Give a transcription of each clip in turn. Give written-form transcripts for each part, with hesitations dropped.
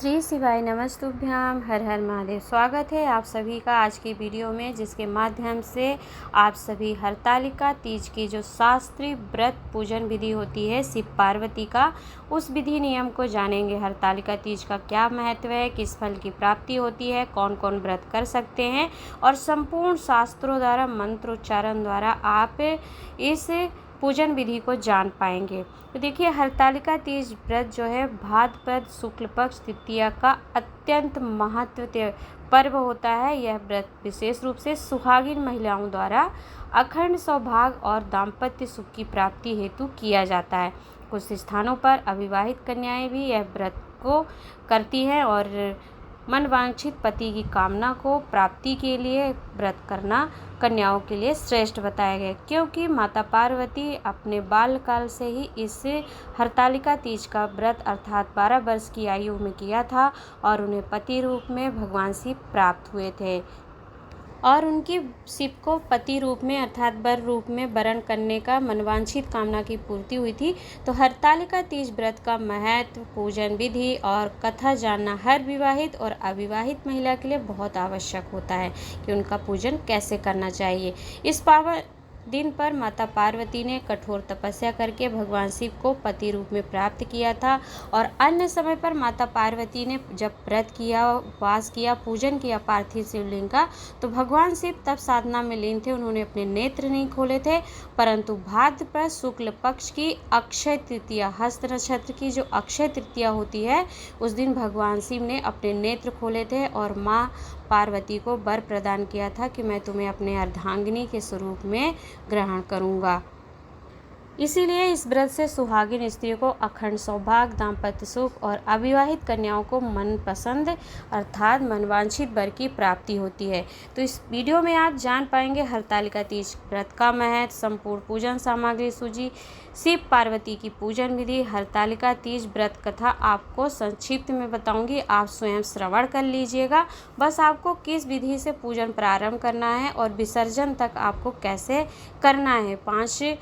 श्री शिवाय नमस्तुभ्याम। हर हर महादेव। स्वागत है आप सभी का आज की वीडियो में, जिसके माध्यम से आप सभी हरतालिका तीज की जो शास्त्रीय व्रत पूजन विधि होती है शिव पार्वती का, उस विधि नियम को जानेंगे। हरतालिका तीज का क्या महत्व है, किस फल की प्राप्ति होती है, कौन कौन व्रत कर सकते हैं, और संपूर्ण शास्त्रों द्वारा मंत्रोच्चारण द्वारा आप इस पूजन विधि को जान पाएंगे। तो देखिए, हरतालिका तीज व्रत जो है भाद्रपद शुक्ल पक्ष तृतीया का अत्यंत महत्व पर्व होता है। यह व्रत विशेष रूप से सुहागिन महिलाओं द्वारा अखंड सौभाग्य और दाम्पत्य सुख की प्राप्ति हेतु किया जाता है। कुछ स्थानों पर अविवाहित कन्याएं भी यह व्रत को करती हैं और मनवांछित पति की कामना को प्राप्ति के लिए व्रत करना कन्याओं के लिए श्रेष्ठ बताया गया, क्योंकि माता पार्वती अपने बाल्यकाल से ही इस हरतालिका तीज का व्रत अर्थात 12 वर्ष की आयु में किया था और उन्हें पति रूप में भगवान शिव प्राप्त हुए थे और उनकी शिव को पति रूप में अर्थात वर रूप में वरण करने का मनवांछित कामना की पूर्ति हुई थी। तो हरतालिका तीज व्रत का महत्व, पूजन विधि और कथा जानना हर विवाहित और अविवाहित महिला के लिए बहुत आवश्यक होता है कि उनका पूजन कैसे करना चाहिए। इस पावन दिन पर माता पार्वती ने कठोर तपस्या करके भगवान शिव को पति रूप में प्राप्त किया था और अन्य समय पर माता पार्वती ने जब व्रत किया, उपवास किया, पूजन किया पार्थिव शिवलिंग का, तो भगवान शिव तब साधना में लीन थे। उन्होंने अपने नेत्र नहीं खोले थे, परंतु भाद्रपद शुक्ल पक्ष की अक्षय तृतीया, हस्त नक्षत्र की जो अक्षय तृतीया होती है, उस दिन भगवान शिव ने अपने नेत्र खोले थे और माँ पार्वती को वर प्रदान किया था कि मैं तुम्हें अपने अर्धांगिनी के स्वरूप में ग्रहण करूंगा। इसीलिए इस व्रत से सुहागिन स्त्री को अखंड सौभाग्य, दाम्पत्य सुख और अविवाहित कन्याओं को मनपसंद अर्थात मनवांछित वर की प्राप्ति होती है। तो इस वीडियो में आप जान पाएंगे हरतालिका तीज व्रत का महत्व, संपूर्ण पूजन सामग्री सूची, शिव पार्वती की पूजन विधि, हरतालिका तीज व्रत कथा आपको संक्षिप्त में बताऊंगी। आप स्वयं श्रवण कर लीजिएगा। बस आपको किस विधि से पूजन प्रारंभ करना है और विसर्जन तक आपको कैसे करना है। 5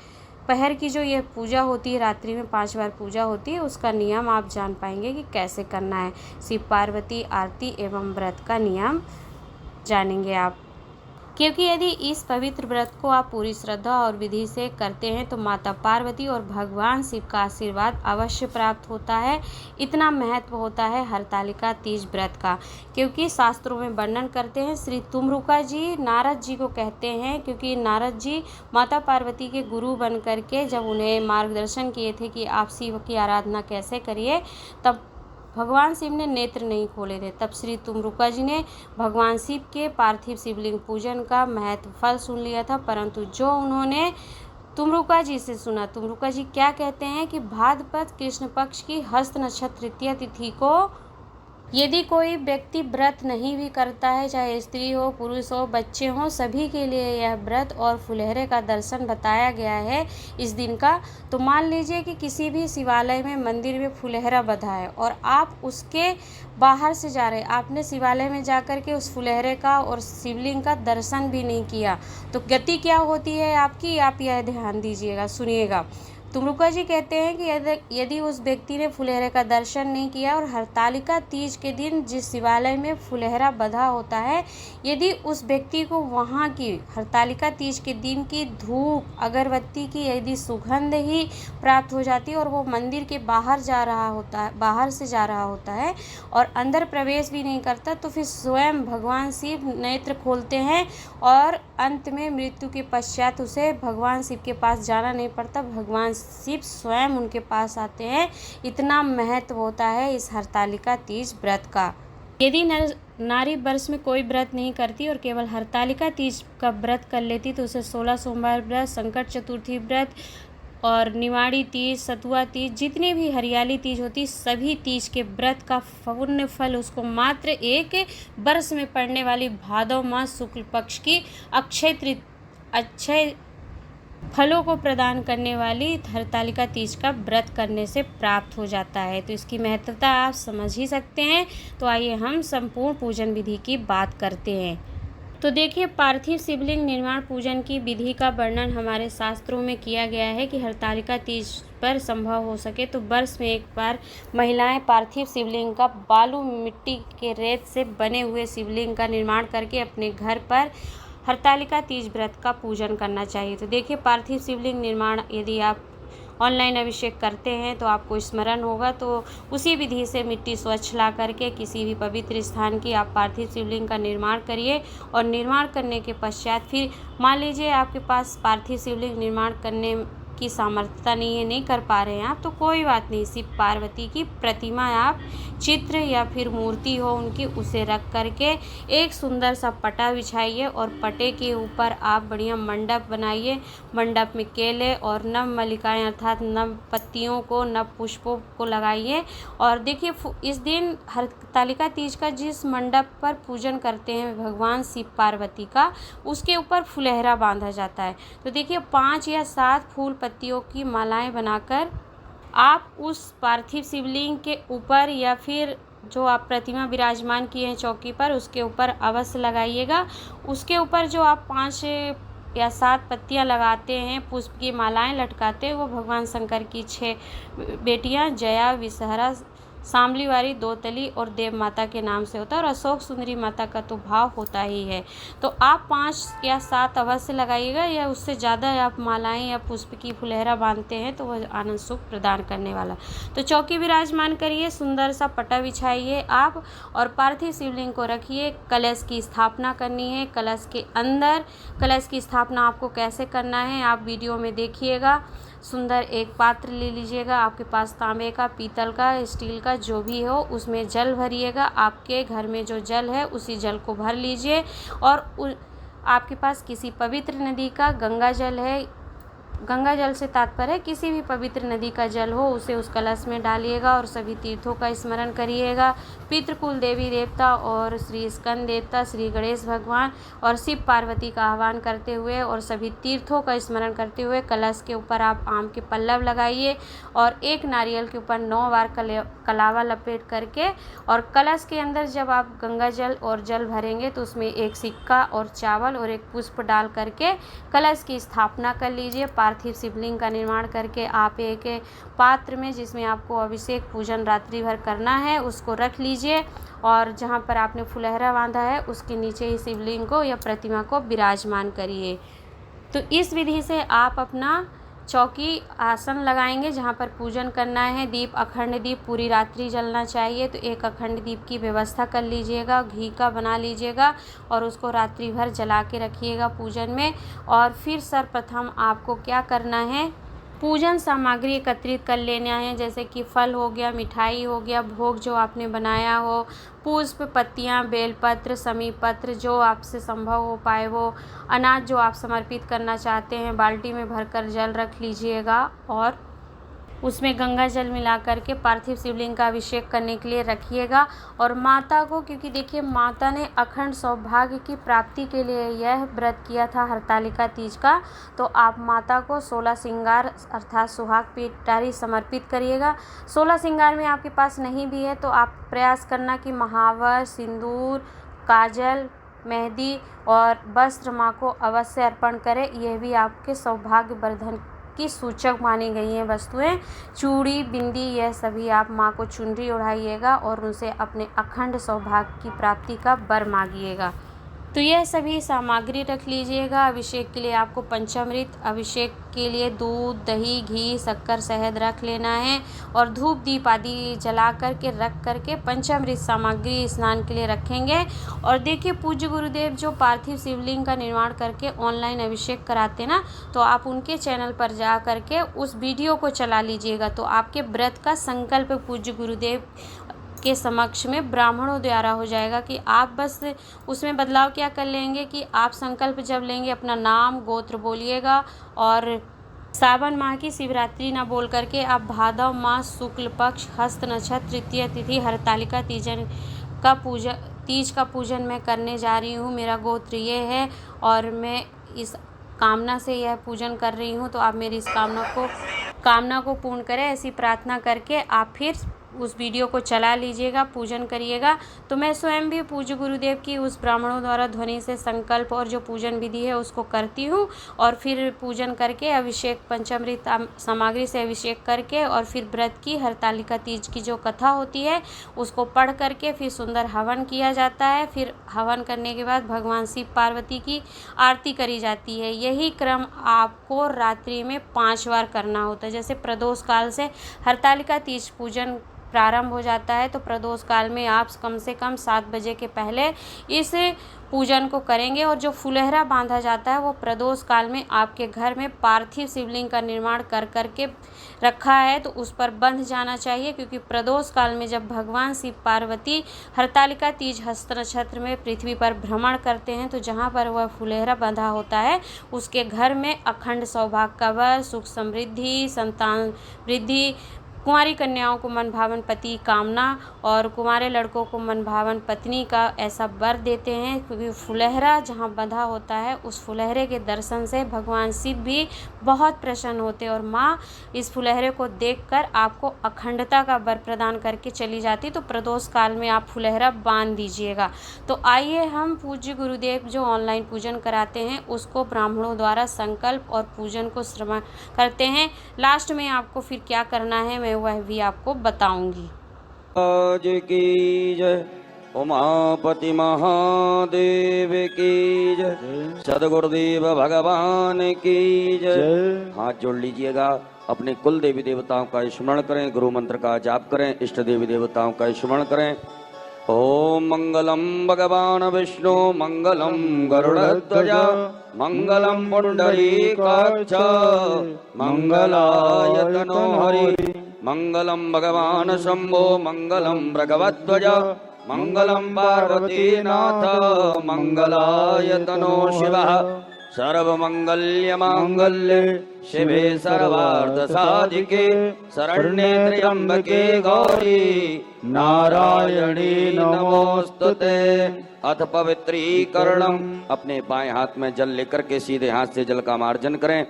पहर की जो ये पूजा होती है, रात्रि में 5 बार पूजा होती है, उसका नियम आप जान पाएंगे कि कैसे करना है। शिव पार्वती आरती एवं व्रत का नियम जानेंगे आप, क्योंकि यदि इस पवित्र व्रत को आप पूरी श्रद्धा और विधि से करते हैं तो माता पार्वती और भगवान शिव का आशीर्वाद अवश्य प्राप्त होता है। इतना महत्व होता है हरतालिका तीज व्रत का, क्योंकि शास्त्रों में वर्णन करते हैं। श्री तुम्रुका जी नारद जी को कहते हैं, क्योंकि नारद जी माता पार्वती के गुरु बन करके जब उन्हें मार्गदर्शन किए थे कि आप शिव की आराधना कैसे करिए, तब भगवान शिव ने नेत्र नहीं खोले थे। तब श्री तुम्रुका जी ने भगवान शिव के पार्थिव शिवलिंग पूजन का महत्व फल सुन लिया था, परंतु जो उन्होंने तुम्रुका जी से सुना, तुम्रुका जी क्या कहते हैं कि भाद्रपद कृष्ण पक्ष की हस्त नक्षत्र तृतीया तिथि को यदि कोई व्यक्ति व्रत नहीं भी करता है, चाहे स्त्री हो, पुरुष हो, बच्चे हों, सभी के लिए यह व्रत और फुलहरे का दर्शन बताया गया है इस दिन का। तो मान लीजिए कि किसी भी शिवालय में, मंदिर में फुलहरा बंधा है और आप उसके बाहर से जा रहे, आपने शिवालय में जाकर के उस फुलहरे का और शिवलिंग का दर्शन भी नहीं किया, तो गति क्या होती है आपकी, आप यह ध्यान दीजिएगा, सुनिएगा। तुम्रुका जी कहते हैं कि यदि उस व्यक्ति ने फुलहरे का दर्शन नहीं किया और हरतालिका तीज के दिन जिस शिवालय में फुलहरा बंधा होता है, यदि उस व्यक्ति को वहाँ की हरतालिका तीज के दिन की धूप अगरबत्ती की यदि सुगंध ही प्राप्त हो जाती है और वो मंदिर के बाहर जा रहा होता है, बाहर से जा रहा होता है और अंदर प्रवेश भी नहीं करता, तो फिर स्वयं भगवान शिव नेत्र खोलते हैं और अंत में मृत्यु के पश्चात उसे भगवान शिव के पास जाना नहीं पड़ता, भगवान शिव स्वयं उनके पास आते हैं। इतना महत्व होता है इस हरतालिका तीज व्रत का। यदि नारी वर्ष में कोई व्रत नहीं करती और केवल हरतालिका तीज का व्रत कर लेती तो उसे 16 सोमवार व्रत, संकट चतुर्थी व्रत और निवाड़ी तीज, सतुआ तीज, जितने भी हरियाली तीज होती, सभी तीज के व्रत का पुण्य फल उसको मात्र एक वर्ष में पड़ने वाली भादव मास शुक्ल पक्ष की अक्षय फलों को प्रदान करने वाली हरतालिका तीज का व्रत करने से प्राप्त हो जाता है। तो इसकी महत्वता आप समझ ही सकते हैं। तो आइए हम संपूर्ण पूजन विधि की बात करते हैं। तो देखिए, पार्थिव शिवलिंग निर्माण पूजन की विधि का वर्णन हमारे शास्त्रों में किया गया है कि हरतालिका तीज पर संभव हो सके तो वर्ष में एक बार महिलाएं पार्थिव शिवलिंग का बालू मिट्टी के रेत से बने हुए शिवलिंग का निर्माण करके अपने घर पर हरतालिका तीज व्रत का पूजन करना चाहिए। तो देखिए, पार्थिव शिवलिंग निर्माण यदि आप ऑनलाइन अभिषेक करते हैं तो आपको स्मरण होगा, तो उसी विधि से मिट्टी स्वच्छ ला करके किसी भी पवित्र स्थान की आप पार्थिव शिवलिंग का निर्माण करिए। और निर्माण करने के पश्चात फिर मान लीजिए आपके पास पार्थिव शिवलिंग निर्माण करने की सामर्थ्यता नहीं है, नहीं कर पा रहे हैं आप, तो कोई बात नहीं, शिव पार्वती की प्रतिमा आप चित्र या फिर मूर्ति हो उनकी, उसे रख करके एक सुंदर सा पटा बिछाइए और पटे के ऊपर आप बढ़िया मंडप बनाइए। मंडप में केले और नव मल्लिकाएं अर्थात नव पत्तियों को, नव पुष्पों को लगाइए। और देखिए, इस दिन हरतालिका तीज का जिस मंडप पर पूजन करते हैं भगवान शिव पार्वती का, उसके ऊपर फुलहरा बांधा जाता है। तो देखिए, 5 या 7 फूल पत्तियों की मालाएं बनाकर आप उस पार्थिव शिवलिंग के ऊपर या फिर जो आप प्रतिमा विराजमान किए हैं चौकी पर, उसके ऊपर अवश्य लगाइएगा। उसके ऊपर जो आप 5 या 7 पत्तियां लगाते हैं, पुष्प की मालाएं लटकाते हैं, वो भगवान शंकर की 6 बेटियां जया, विषहरा, सांबलीवारी, दोतली और देव माता के नाम से होता है। और अशोक सुंदरी माता का तो भाव होता ही है। तो आप 5 या 7 अवश्य लगाइएगा, या उससे ज़्यादा आप मालाएं या पुष्प की फुलहरा बांधते हैं तो वह आनंद सुख प्रदान करने वाला। तो चौकी विराजमान करिए, सुंदर सा पटा बिछाइए आप और पार्थिव शिवलिंग को रखिए। कलश की स्थापना करनी है। कलश के अंदर कलश की स्थापना आपको कैसे करना है आप वीडियो में देखिएगा। सुंदर एक पात्र ले लीजिएगा, आपके पास तांबे का, पीतल का, स्टील का, जो भी हो, उसमें जल भरिएगा। आपके घर में जो जल है उसी जल को भर लीजिए। और आपके पास किसी पवित्र नदी का गंगा जल है, गंगा जल से तात्पर्य है किसी भी पवित्र नदी का जल हो, उसे उस कलश में डालिएगा और सभी तीर्थों का स्मरण करिएगा। पितृकुल देवी देवता और श्री स्कंद देवता, श्री गणेश भगवान और शिव पार्वती का आह्वान करते हुए और सभी तीर्थों का स्मरण करते हुए कलश के ऊपर आप आम के पल्लव लगाइए और एक नारियल के ऊपर 9 बार कलावा लपेट करके, और कलश के अंदर जब आप गंगा जल और जल भरेंगे तो उसमें एक सिक्का और चावल और एक पुष्प डाल करके कलश की स्थापना कर लीजिए। पार्थिव शिवलिंग का निर्माण करके आप एक पात्र में, जिसमें आपको अभिषेक पूजन रात्रि भर करना है, उसको रख लीजिए और जहाँ पर आपने फुलहरा बांधा है उसके नीचे ही शिवलिंग को या प्रतिमा को विराजमान करिए। तो इस विधि से आप अपना चौकी आसन लगाएंगे जहाँ पर पूजन करना है। दीप, अखंड दीप पूरी रात्रि जलना चाहिए, तो एक अखंड दीप की व्यवस्था कर लीजिएगा, घी का बना लीजिएगा और उसको रात्रि भर जला के रखिएगा पूजन में। और फिर सर्वप्रथम आपको क्या करना है, पूजन सामग्री एकत्रित कर लेना है, जैसे कि फल हो गया, मिठाई हो गया, भोग जो आपने बनाया हो, पुष्प, पत्तियां, बेलपत्र, समी पत्र, जो आपसे संभव हो पाए वो अनाज जो आप समर्पित करना चाहते हैं, बाल्टी में भरकर जल रख लीजिएगा और उसमें गंगा जल मिला करके पार्थिव शिवलिंग का अभिषेक करने के लिए रखिएगा। और माता को, क्योंकि देखिए माता ने अखंड सौभाग्य की प्राप्ति के लिए यह व्रत किया था हरतालिका तीज का, तो आप माता को 16 श्रृंगार अर्थात सुहाग पिटारी समर्पित करिएगा। 16 श्रृंगार में आपके पास नहीं भी है तो आप प्रयास करना कि महावर, सिंदूर, काजल, मेहंदी और वस्त्र माँ को अवश्य अर्पण करें। यह भी आपके सौभाग्य वर्धन की सूचक मानी गई हैं वस्तुएं। चूड़ी, बिंदी, यह सभी आप माँ को चुनरी ओढ़ाइएगा और उनसे अपने अखंड सौभाग्य की प्राप्ति का वर मांगिएगा। तो यह सभी सामग्री रख लीजिएगा। अभिषेक के लिए आपको पंचामृत, अभिषेक के लिए दूध, दही, घी, शक्कर, शहद रख लेना है और धूप दीप आदि जला करके रख करके पंचामृत सामग्री स्नान के लिए रखेंगे। और देखिए, पूज्य गुरुदेव जो पार्थिव शिवलिंग का निर्माण करके ऑनलाइन अभिषेक कराते ना, तो आप उनके चैनल पर जा करके उस वीडियो को चला लीजिएगा, तो आपके व्रत का संकल्प पूज्य गुरुदेव के समक्ष में ब्राह्मणों द्वारा हो जाएगा। कि आप बस उसमें बदलाव क्या कर लेंगे कि आप संकल्प जब लेंगे अपना नाम, गोत्र बोलिएगा और सावन माह की शिवरात्रि ना बोल करके आप भादव मास शुक्ल पक्ष हस्त नक्षत्र तृतीय तिथि हरतालिका तीज का पूजन मैं करने जा रही हूँ, मेरा गोत्र ये है और मैं इस कामना से यह पूजन कर रही हूँ, तो आप मेरी इस कामना को पूर्ण करें। ऐसी प्रार्थना करके आप फिर उस वीडियो को चला लीजिएगा, पूजन करिएगा। तो मैं स्वयं भी पूज्य गुरुदेव की उस ब्राह्मणों द्वारा ध्वनि से संकल्प और जो पूजन विधि है उसको करती हूँ, और फिर पूजन करके अभिषेक पंचामृत सामग्री से अभिषेक करके, और फिर व्रत की हरतालिका तीज की जो कथा होती है उसको पढ़ करके फिर सुंदर हवन किया जाता है। फिर हवन करने के बाद भगवान शिव पार्वती की आरती करी जाती है। यही क्रम आपको रात्रि में 5 बार करना होता है। जैसे प्रदोष काल से हरतालिका तीज पूजन प्रारंभ हो जाता है, तो प्रदोष काल में आप कम से कम 7 बजे के पहले इस पूजन को करेंगे। और जो फुलहरा बांधा जाता है वो प्रदोष काल में आपके घर में पार्थिव शिवलिंग का निर्माण कर करके रखा है तो उस पर बंध जाना चाहिए, क्योंकि प्रदोष काल में जब भगवान शिव पार्वती हरतालिका तीज हस्त नक्षत्र में पृथ्वी पर भ्रमण करते हैं, तो जहाँ पर वह फुलहरा बंधा होता है उसके घर में अखंड सौभाग्य का वर, सुख समृद्धि, संतान वृद्धि, कुंवारी कन्याओं को मनभावन पति कामना और कुंवारे लड़कों को मनभावन पत्नी का ऐसा वर देते हैं। क्योंकि फुलहरा जहाँ बंधा होता है उस फुलहरे के दर्शन से भगवान शिव भी बहुत प्रसन्न होते हैं, और माँ इस फुलहरे को देखकर आपको अखंडता का वर प्रदान करके चली जाती। तो प्रदोष काल में आप फुलहरा बांध दीजिएगा। तो आइए हम पूज्य गुरुदेव जो ऑनलाइन पूजन कराते हैं उसको ब्राह्मणों द्वारा संकल्प और पूजन को श्रवण करते हैं। लास्ट में आपको फिर क्या करना है मैं वह भी आपको बताऊंगी। आज की जय, उमापति महादेव की जय, सदगुरुदेव भगवान की जय। हाथ जोड़ लीजिएगा, अपने कुल देवी देवताओं का स्मरण करें, गुरु मंत्र का जाप करें, इष्ट देवी देवताओं का स्मरण करें। ओम मंगलम भगवान विष्णु, मंगलम गरुड़ध्वज, मंगलम पुंडरीकाक्ष, मंगलाय तनो हरि, मंगलम भगवान शंभो, मंगलम भगवध्वज, मंगलम पार्वतीनाथ, मंगलाय तनो शिवः। सर्वमंगल्य मांगल्ये शिवे सर्वार्थ साधिके, शरण्ये त्र्यंबके गौरी नारायणी नमोस्तुते। अथ पवित्रीकरणम, अपने बाएं हाथ में जल लेकर के सीधे हाथ से जल का मार्जन करें।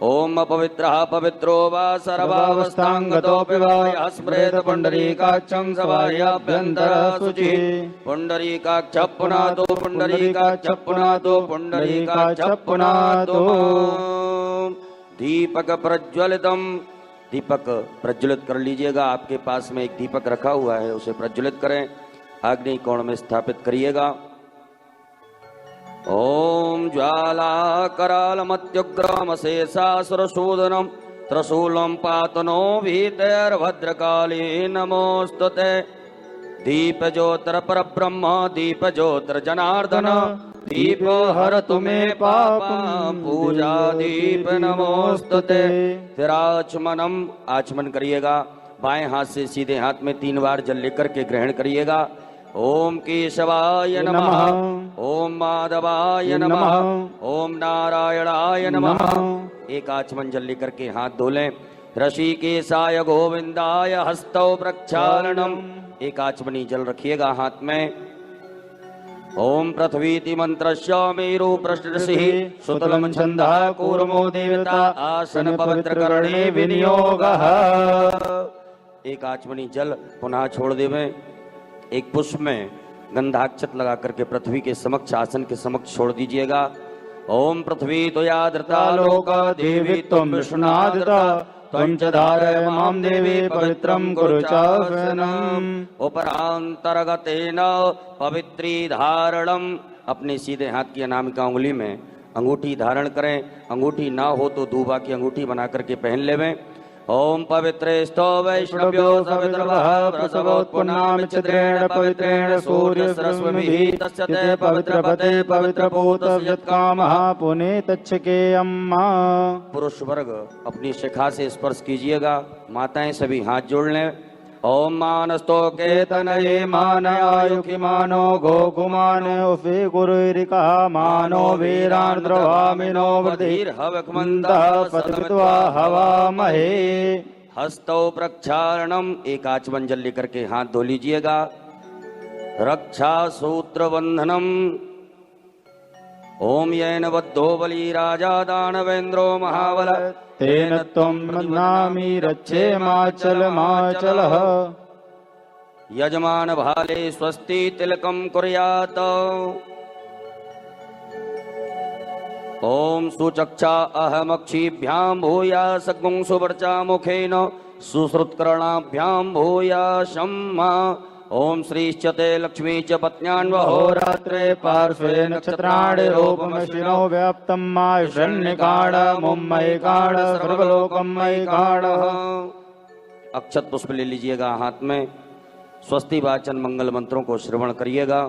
ओम अपवित्रः पवित्रो वा सर्वावस्थांगतोऽपि वा यः स्मरेत पुंडरीकाक्षं सभायाभ्यन्तरः शुचिः। पुंडरीकाक्षः पुनातो, पुंडरीकाक्षः पुनातो, पुंडरीकाक्षः पुनातो। दीपक प्रज्वलितम, दीपक प्रज्वलित कर लीजिएगा। आपके पास में एक दीपक रखा हुआ है, उसे प्रज्वलित करें, अग्नि कोण में स्थापित करिएगा। ओम ज्वाला करालमत्युग्रमशेषासुरसूदनम, त्रिशूलं पातनो भीतैर्भद्रकाली नमोस्तुते। दीप ज्योतिर परब्रह्म, दीप ज्योतिर जनार्दन, दीप हरतु मे पापं, पूजा दीप नमोस्तुते। फिर आचमनम, आचमन करिएगा। बाएं हाथ से सीधे हाथ में 3 बार जल लेकर के ग्रहण करिएगा। ओम केशवाय नमः, ओम माधवाय नमः, ओम नारायणाय नमः। एक आचमन जल लेकर के हाथ धो लें। ऋषिकेशाय गोविंदाय हस्तौ प्रक्षालनम, एक आचमनी जल रखिएगा हाथ में। ओम पृथ्वीति मंत्रस्य मेरु पृष्ठऋषिः, सुतलं छन्दः कूर्मो देवता, आसन पवित्र करणे विनियोगः। एक आचमनी जल पुनः छोड़ देवें। एक पुष्प में गंधाक्षत लगा करके पृथ्वी के समक्ष, आसन के समक्ष छोड़ दीजिएगा। ओम पृथ्वी त्वया धृता लोका, देवी त्वं विष्णुनाधृता, त्वं च धारय मां देवी पवित्रं कुरु चावनम्। उपरांतर्गतेन पवित्री धारणम, अपने सीधे हाथ की अनामिका उंगली में अंगूठी धारण करें। अंगूठी ना हो तो दूबा की अंगूठी बना करके पहन लेवें। ओम पवित्रेष्ठो वैष्णव्यो सवितर्वः, प्रसवोत्पन्नामिच्छिद्रेण पवित्रेण सूर्यरश्मिभिः, तस्य ते पवित्रपते पवित्रभूतस्य यत्कामः पुनीतच्छके अम्मा। पुरुष वर्ग अपनी शिखा से स्पर्श कीजिएगा। माताएं सभी हाथ जोड़ लें। ओम मानस्तो केतनये मानयायुखि मानो गोकुमान, उफे गुरुरिकः मानो वीरान्द्रवामिनो वृद्धिर्हवकमन्दः सतमित्वा हवामहे। हस्तौ प्रक्षालनम, एक आचमन जल लेकर के हाथ धो लीजिएगा। रक्षा सूत्र बंधनम, ओम येन बद्धो बली राजा दानवेन्द्रो महाबल, तेन त्वं मन्नामि रक्षेमाचलमाचलः। यजमान भाले स्वस्ति तिलकम कुर्यात्। ओम सुचक्षा अहमक्षिभ्यां भूयास गुंसुवर्चा मुखेन सुश्रुतकर्णाभ्यां भूयाशं ओम श्रीश्च ते लक्ष्मी च पत्न्यान्वहोरात्रे पार्श्वे नक्षत्राणि रूपमशिनो व्याप्तं मायुषन्निकाड मुम्मयिकाड सर्वलोकं मयिकाड। अक्षत पुष्प ले लीजिएगा हाथ में। स्वस्ति वाचन मंगल मंत्रों को श्रवण करिएगा।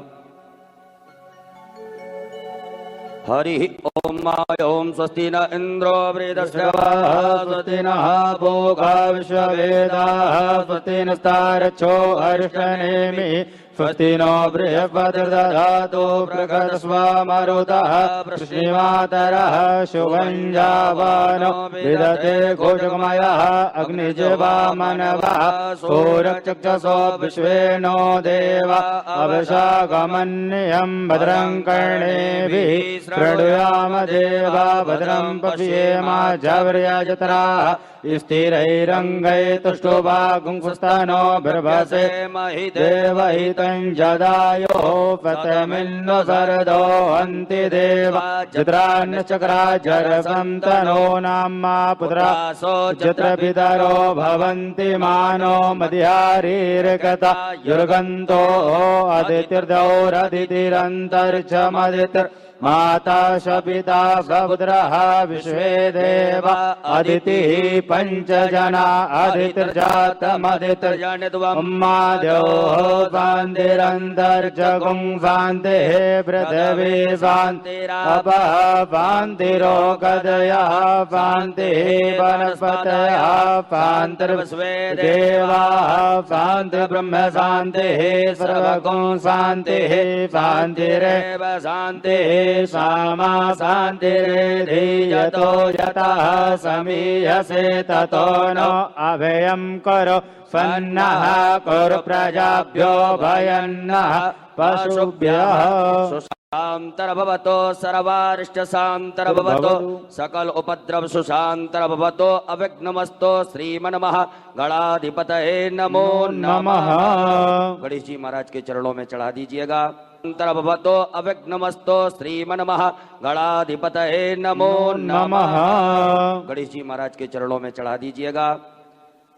हरि ओम ओम स्वस्ति न इंद्रो वृद्धश्रवाः स्वस्ति नः भोगा विश्ववेदाः स्वस्ति नस्तारच्छो अरिष्टनेमिः स्वस्ति नो बृहस्पतिर्दधातु बृहस्पतिर्मरुतः वृष्णिमातरः शुभञ्जावानो विदते घोषकमयः अग्निजिह्वामनवः सूर्यचक्षुषो विश्वेनो देवा अवशागमन्यं भद्रं कर्णेभिः शृणुयाम देवा भद्रं पश्येमाजवर्यजत्राः स्थिरैरङ्गैः तुष्टुवागुंसुस्तनो बिर्भसे महि देवहितं जदायो पतमिन्नो सरदो हन्ति देवा चित्रान्यचक्राजरसं तनो नाम्मा पुत्रासो चित्रपितरो भवन्ति मानो मदिहारीर्गता युर्गन्तो अदितिर्दौरदितिरन्तरिक्षमदितिर् माता शपिता सपुत्रः विश्वे देवा अदितिः पञ्चजना अदितिर्जातमदितिर्जनित्वम्माद्योः शान्तिरन्तर्जगुं शान्तिः पृथिवी शान्तिरपः शान्तिरोगदयः शान्तिः वनस्पतयः शान्तिर्विश्वे देवाः शान्तिर्ब्रह्म शान्तिः सर्वगुं शान्तिः शान्तिरेव शान्तिः सामा शान्तिर्धीयतो यतः समीयसे ततो नो अभयं करो सन्नः कुरु प्रजाभ्यो भयन्नः पशुभ्यः। सुशान्तर्भवतो सर्वारिष्टशान्तर्भवतो सकल उपद्रव सुशान्तर्भवतो अविघ्नमस्तो श्रीमन्मः गणाधिपतये नमो नमः। गणेश जी महाराज के चरणों में चढ़ा दीजिएगा। अंतर्भवतो अविघ्नमस्तो श्रीमन्मः गणाधिपतये नमो नमः। गणेश जी महाराज के चरणों में चढ़ा दीजिएगा।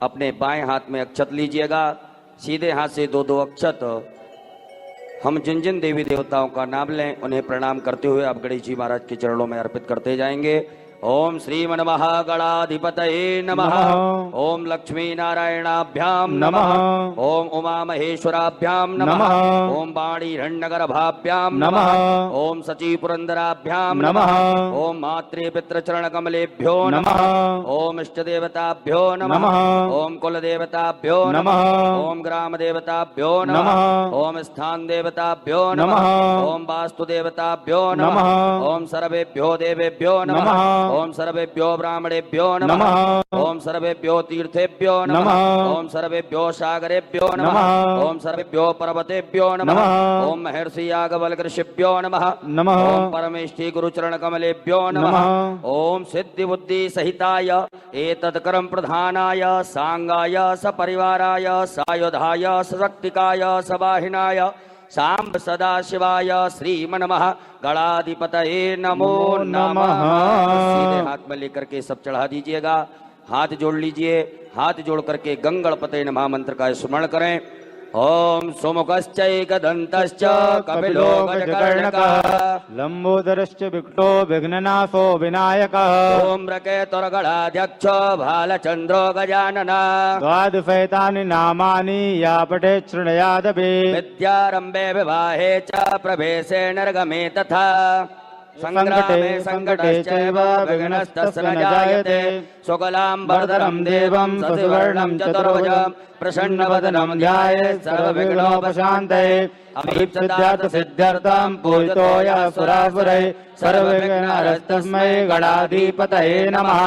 अपने बाएं हाथ में अक्षत लीजिएगा। सीधे हाथ से दो दो अक्षत हम जिन जिन देवी देवताओं का नाम लें उन्हें प्रणाम करते हुए आप गणेश जी महाराज के चरणों में अर्पित करते जाएंगे। ओम श्रीमन्मः गणाधिपतये नमः। ओम लक्ष्मी नारायणाभ्याम नमः। ओम उमा महेश्वराभ्याम नमः। ओम वाणी हिरण्यगर्भाभ्याम नमः। ओम सची पुरंदराभ्याम नमः। ओम मातृ पितृचरण कमलेभ्यो नमः। ओम इष्ट देवताभ्यो नमः। ओम कुल देवताभ्यो नमः। ओम ग्राम देवताभ्यो नमः। ओम स्थान देवताभ्यो नमः। ओम वास्तु देवताभ्यो नमः। ओम सर्वेभ्यो देवेभ्यो नमः। ओम सर्वेभ्यो ब्राह्मणेभ्यो नमः। ओम सर्वेभ्यो तीर्थेभ्यो नमः। ओम सर्वेभ्यो सागरेभ्यो नमः। ओम सर्वेभ्यो पर्वतेभ्यो नमः। ओम महर्षि याज्ञवल्क्य ऋषिभ्यो नमः। ओम परमेष्ठी गुरुचरण कमलेभ्यो नमः। ओम सिद्धि बुद्धि सहिताय एतत्कर्म प्रधानाय सांगाय सपरिवाराय सायुधाय सशक्तिकाय सवाहिनाय सांब सदाशिवाय श्रीमन्मः गणाधिपतये नमो नमः। सीधे हाथ में लेकर के सब चढ़ा दीजिएगा। हाथ जोड़ लीजिए। हाथ जोड़ करके गंगणपतये नमः मंत्र का स्मरण करें। ओम सुमुखश्चैकदन्तश्च कपिलो गजकर्णकः लंबोदरश्च विकटो विघ्ननाशो विनायकः ओम रकेतुर्गणाध्यक्ष भालचंद्रो गजाननः द्वादशैतानि नामानि या पठेत् शृणुयादपि विद्यारंभे विवाहे च प्रवेशे निर्गमे तथा संग्रामे संकटश्चैव विघ्नस्तस्य न जायते शुक्लाम्बरधरं देवं शशिवर्णं चतुर्भुजं प्रसन्नवदनं ध्यायेत् सर्वविघ्नोपशान्तये अभीप्सिद्धार्थसिद्ध्यर्थं पूजितो यः सुरासुरैः सर्वविघ्नहरस्तस्मै गणाधिपतये नमः।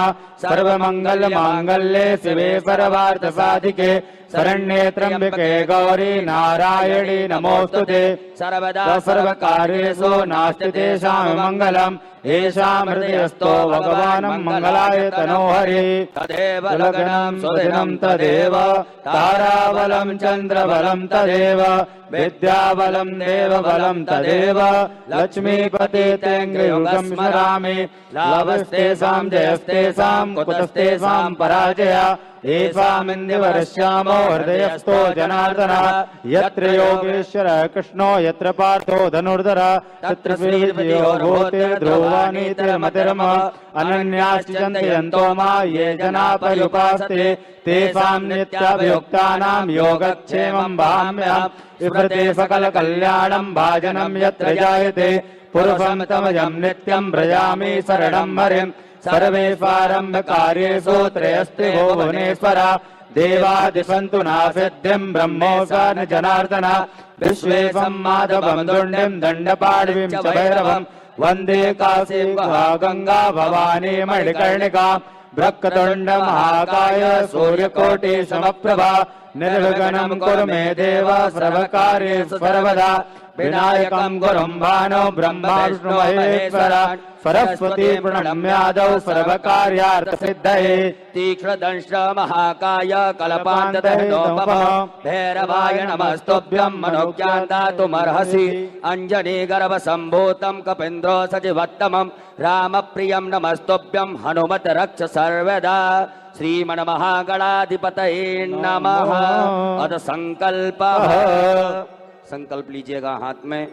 सर्वमङ्गलमाङ्गल्ये शिवे सर्वार्थसाधिके शरण्ये त्र्यंबके गौरी नारायणी नमोस्तुते सर्वदा सर्वकार्येषु नास्ति तेषां मंगलम् येषां हृदयस्थो भगवान् मंगलाय तनोहरि तदेव लग्नं सुदिनं तदेव ताराबलं चन्द्रबलं तदेव विद्याबलं देवबलं तदेव लक्ष्मीपते तेऽङ्घ्रियुगं स्मरामि लाभस्तेषां जयस्तेषां कुतस्तेषां पराजय येषामिन्द्रिवरश्यामो हृदयस्थो जनार्दन यत्र योगेश्वरः कृष्णो यत्र पार्थो धनुर्धर तत्र श्रीर्विजयो भूतिर्ध्रुवानीतिर्मतिर्मः अनन्याश्च चिन्तयन्तो मा ये जना पर्युपासते तेषां नित्याभियुक्तानां योगक्षेमं वहाम्यहम् विवृते सकलकल्याणं भाजनं यत्र जायते पुरुषं तमजं नित्यं व्रजामि शरणं हरिम् सर्वेषारम्भकार्येषु त्रयस्ति भो भुवनेश्वर देवादिसन्तु नासिद्धिं ब्रह्मोऽसान् जनार्दन विश्वेशं माधवं दुण्डिं दण्डपाणिं च भैरवं वन्दे काशीं गंगा भवानी मणिकर्णिका ब्रह्मतुण्ड महाकाय सूर्यकोटि समप्रभा निर्विघ्नं कुरु मे देव सर्वकार्येषु सर्वदा विनायकं गुरुं भानो ब्रह्मा विष्णु महेश्वर सरस्वती प्रणम्यादौ सर्वकार्यार्थसिद्धये तीक्ष्णदंश महाकाय कल्पान्तदहितोपमः भैरवाय नमस्तुभ्यं मनोज्ञां दातुमर्हसि अञ्जनीगर्भसम्भूतं कपीन्द्रो सचिवत्तमं रामप्रियं नमस्तुभ्यं हनुमत रक्ष सर्वदा श्रीमन्महागणाधिपतये नमः। अथ संकल्पः। संकल्प लीजिएगा हाथ में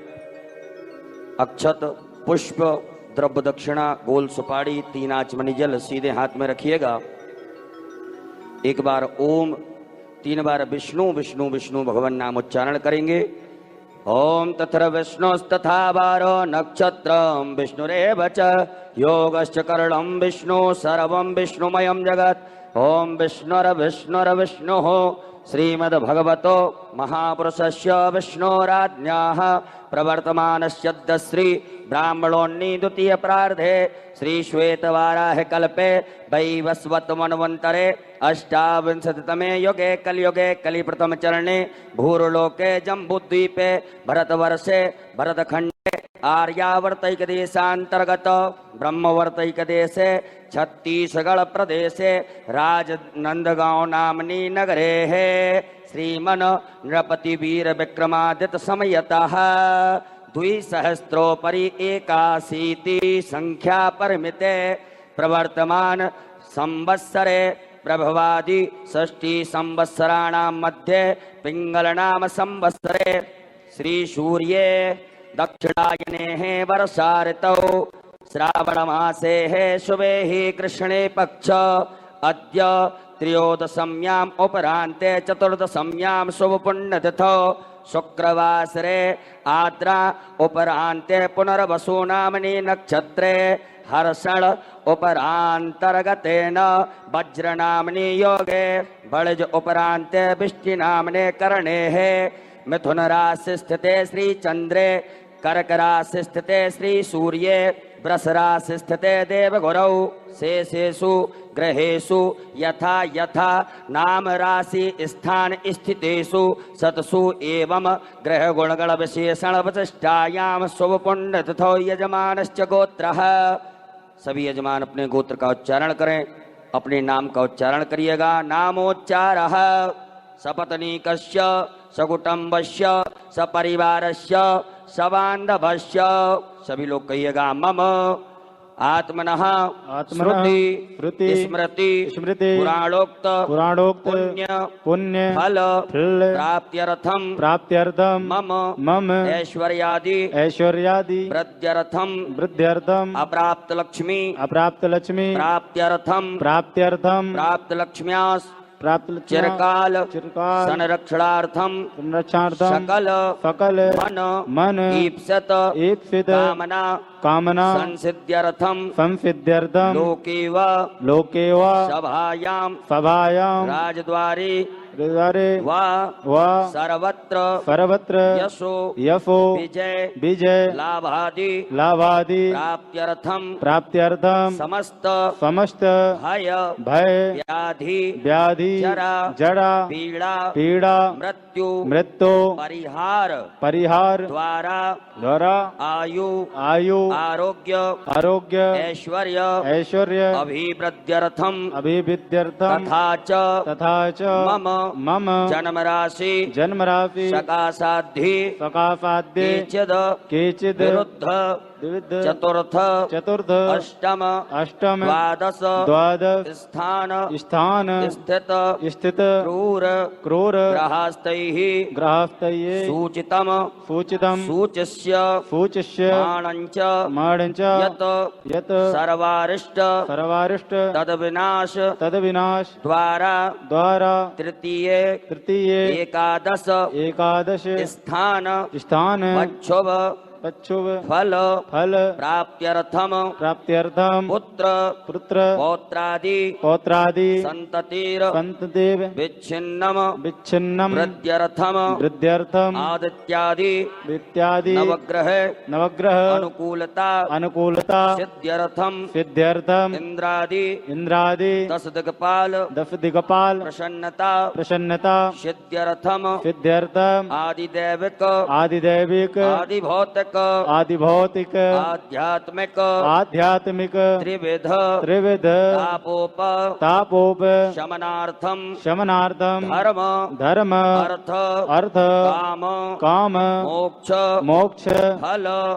अक्षत पुष्प द्रव्य दक्षिणा गोल सुपारी 3 आचमनी जल सीधे हाथ में रखिएगा। एक बार ओम 3 बार विष्णु विष्णु विष्णु भगवान नाम उच्चारण करेंगे। ओम तत्र विष्णुस्तथा वारो नक्षत्रम विष्णुरेव च योगश्च करणं विष्णु सर्वं विष्णुमयं जगत्। ओम विष्णुर्विष्णुर्विष्णुः श्रीमद्भगवतो महापुरुषस्य विष्णोराज्ञाः प्रवर्तमानस्य श्री ब्राह्मणोन्नी द्वितीय प्रार्धे श्री श्वेतवाराह कल्पे वैवस्वत मन्वन्तरे अष्टाविंशतितमे युगे कलियुगे कलिप्रथम चरणे भूर्लोके जम्बूद्वीपे भरतवर्षे भरतखण्डे आर्यावर्तैकदेशान्तर्गत ब्रह्मवर्तैकदेशे छत्तीसगढ़ प्रदेशे राजनंदगांव नामनी नगरे है श्रीमन नृपति वीर विक्रमादित्य समयतः 2सहस्रोपरि 81 संख्या परिमिते प्रवर्तमान संवत्सरे प्रभवादि षष्ठी संवत्सराणां मध्ये पिंगल नाम संवत्सरे श्री सूर्ये दक्षिणायने वर्षा ऋतौ श्रावण मासे है शुभे ही कृष्णे पक्ष अद्य त्रयोदशम्याम उपरांते चतुर्दशम्याम शुभ पुण्यतिथौ शुक्रवासरे आद्रा उपरांते पुनर्वसु नामनि नक्षत्रे हर्षण उपरांतर्गतेन वज्र नामनि योगे बलज उपरांते विष्टि नामने करणे है मिथुन राशि स्थिते श्री चंद्रे कर्क राशि स्थिते श्री सूर्ये वृष राशि स्थिते देवगुरौ शेषेषु ग्रहेषु यथा यथा नाम राशि स्थान स्थितेषु सतसु एवं ग्रह गुणगण विशेषण वशिष्ठायाम शुभ पुण्य तिथौ यजमानश्च गोत्रः। सभी यजमान अपने गोत्र का उच्चारण करें। अपने नाम का उच्चारण करिएगा। नामोच्चारः सपत्नीकस्य सकुटुम्बस्य सपरिवारस्य सबान्धवस्य। सभी लोग कहिएगा मम आत्मनः श्रुति स्मृति पुराणोक्त पुण्य फल प्राप्त्यर्थम मम ऐश्वर्यादि वृद्ध्यर्थम अप्राप्त लक्ष्मी प्राप्त्यर्थम प्राप्त लक्ष्म्यास् चिरकाल संरक्षणार्थम सकल मन ईप्सित कामना संसिद्ध्यर्थम लोके व सभायां राजद्वारे द्वारे वा सर्वत्र यशो विजय लाभादि प्राप्त्यर्थम समस्त भय व्याधि जड़ा पीड़ा मृत्यु परिहार द्वारा आयु आरोग्य ऐश्वर्य अभिवृद्ध्यर्थम तथा च मम जन्म राशि सकाशाद्धि केचिद विरुद्ध चतुर्थ अष्टम द्वादश स्थान स्थित क्रूर ग्रहस्थैः सूचितम सूचिष्य माणञ्च यत् सर्वारिष्ट तद्विनाश द्वारा तृतीये एकादश स्थान पच्छुभ फल प्राप्त्यर्थम पुत्र पौत्रादि संततिर् विच्छिन्नम वृद्ध्यर्थम आदित्यादि नवग्रह अनुकूलता सिद्ध्यर्थम इंद्रादि दश दिक्पाल प्रसन्नता सिद्ध्यर्थम आदिदैविक आदिभौतिक आध्यात्मिक त्रिविध तापोप शमनार्थम धर्म अर्थ काम मोक्ष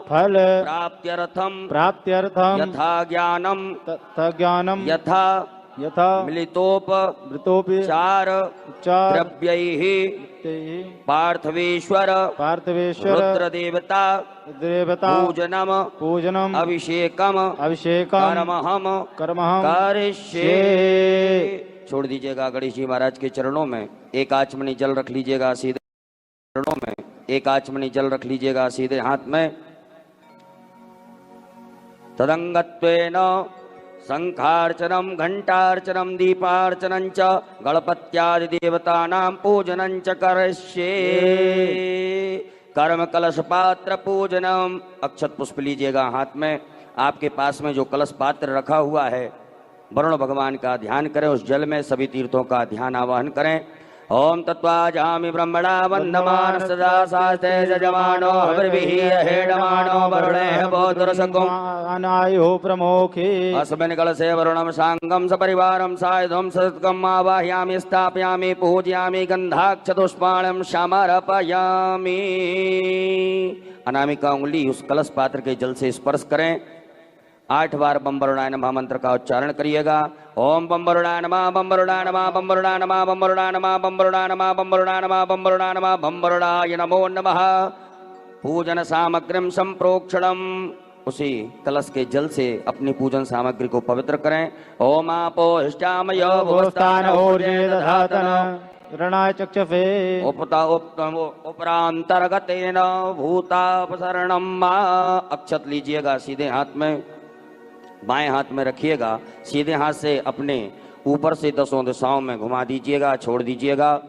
फल प्राप्त्यर्थम यथा ज्ञानम यथा मिलितोपचार द्रव्यैः पार्थवेश्वर रुद्रदेवता पूजनम अभिषेकम कर्महम करिष्ये। छोड़ दीजिएगा गणेश जी महाराज के चरणों में एक आचमनी जल रख लीजिएगा सीधे चरणों में एक आचमनी जल रख लीजिएगा सीधे हाथ में। तदंगत्वेन शंखार्चनम घंटार्चनम दीपार्चनम च गणपत्यादि देवतानां पूजनं च करिष्ये। कर्म कलश पात्र पूजनम अक्षत पुष्प लीजिएगा हाथ में। आपके पास में जो कलश पात्र रखा हुआ है वरुण भगवान का ध्यान करें, उस जल में सभी तीर्थों का ध्यान आवाहन करें। ओम तत्वाजामि ब्रह्मणा वन्दमान सदा शास्त्रे जजमानो हविर्भिः हेडमानो वरुणेः बोधुरसकुं अनायो प्रमोखे अस्मिन् कलशे वरुणं साङ्गं सपरिवारं सायुधं सत्कम् आवाहयामि स्थापयामि पूजयामि गन्धाक्षतुष्पाणं समर्पयामि। अनामिका उंगली उस कलश पात्र के जल से स्पर्श करें। 8 बार बम वरुणाय नमः मंत्र का उच्चारण करिएगा। ओम बम वरुणाय नमः बम वरुणाय नमः बम वरुणाय नमः बम वरुणाय नमः बम वरुणाय नमः बम वरुणाय नमः बम वरुणाय नमः बम वरुणाय नमो नमः। पूजन सामग्रीं संप्रोक्षणम उसी कलश के जल से अपनी पूजन सामग्री को पवित्र करें। ओम आपो हिष्टामयो भूस्थान ऊर्जेदधातन ऋणाय चक्षुषे उपरांतर्गतेन भूतापसरणम मा। अक्षत लीजिएगा सीधे हाथ में, बाएं हाथ में रखिएगा। सीधे हाथ से अपने ऊपर से 10 दिशाओं में घुमा दीजिएगा, छोड़ दीजिएगा।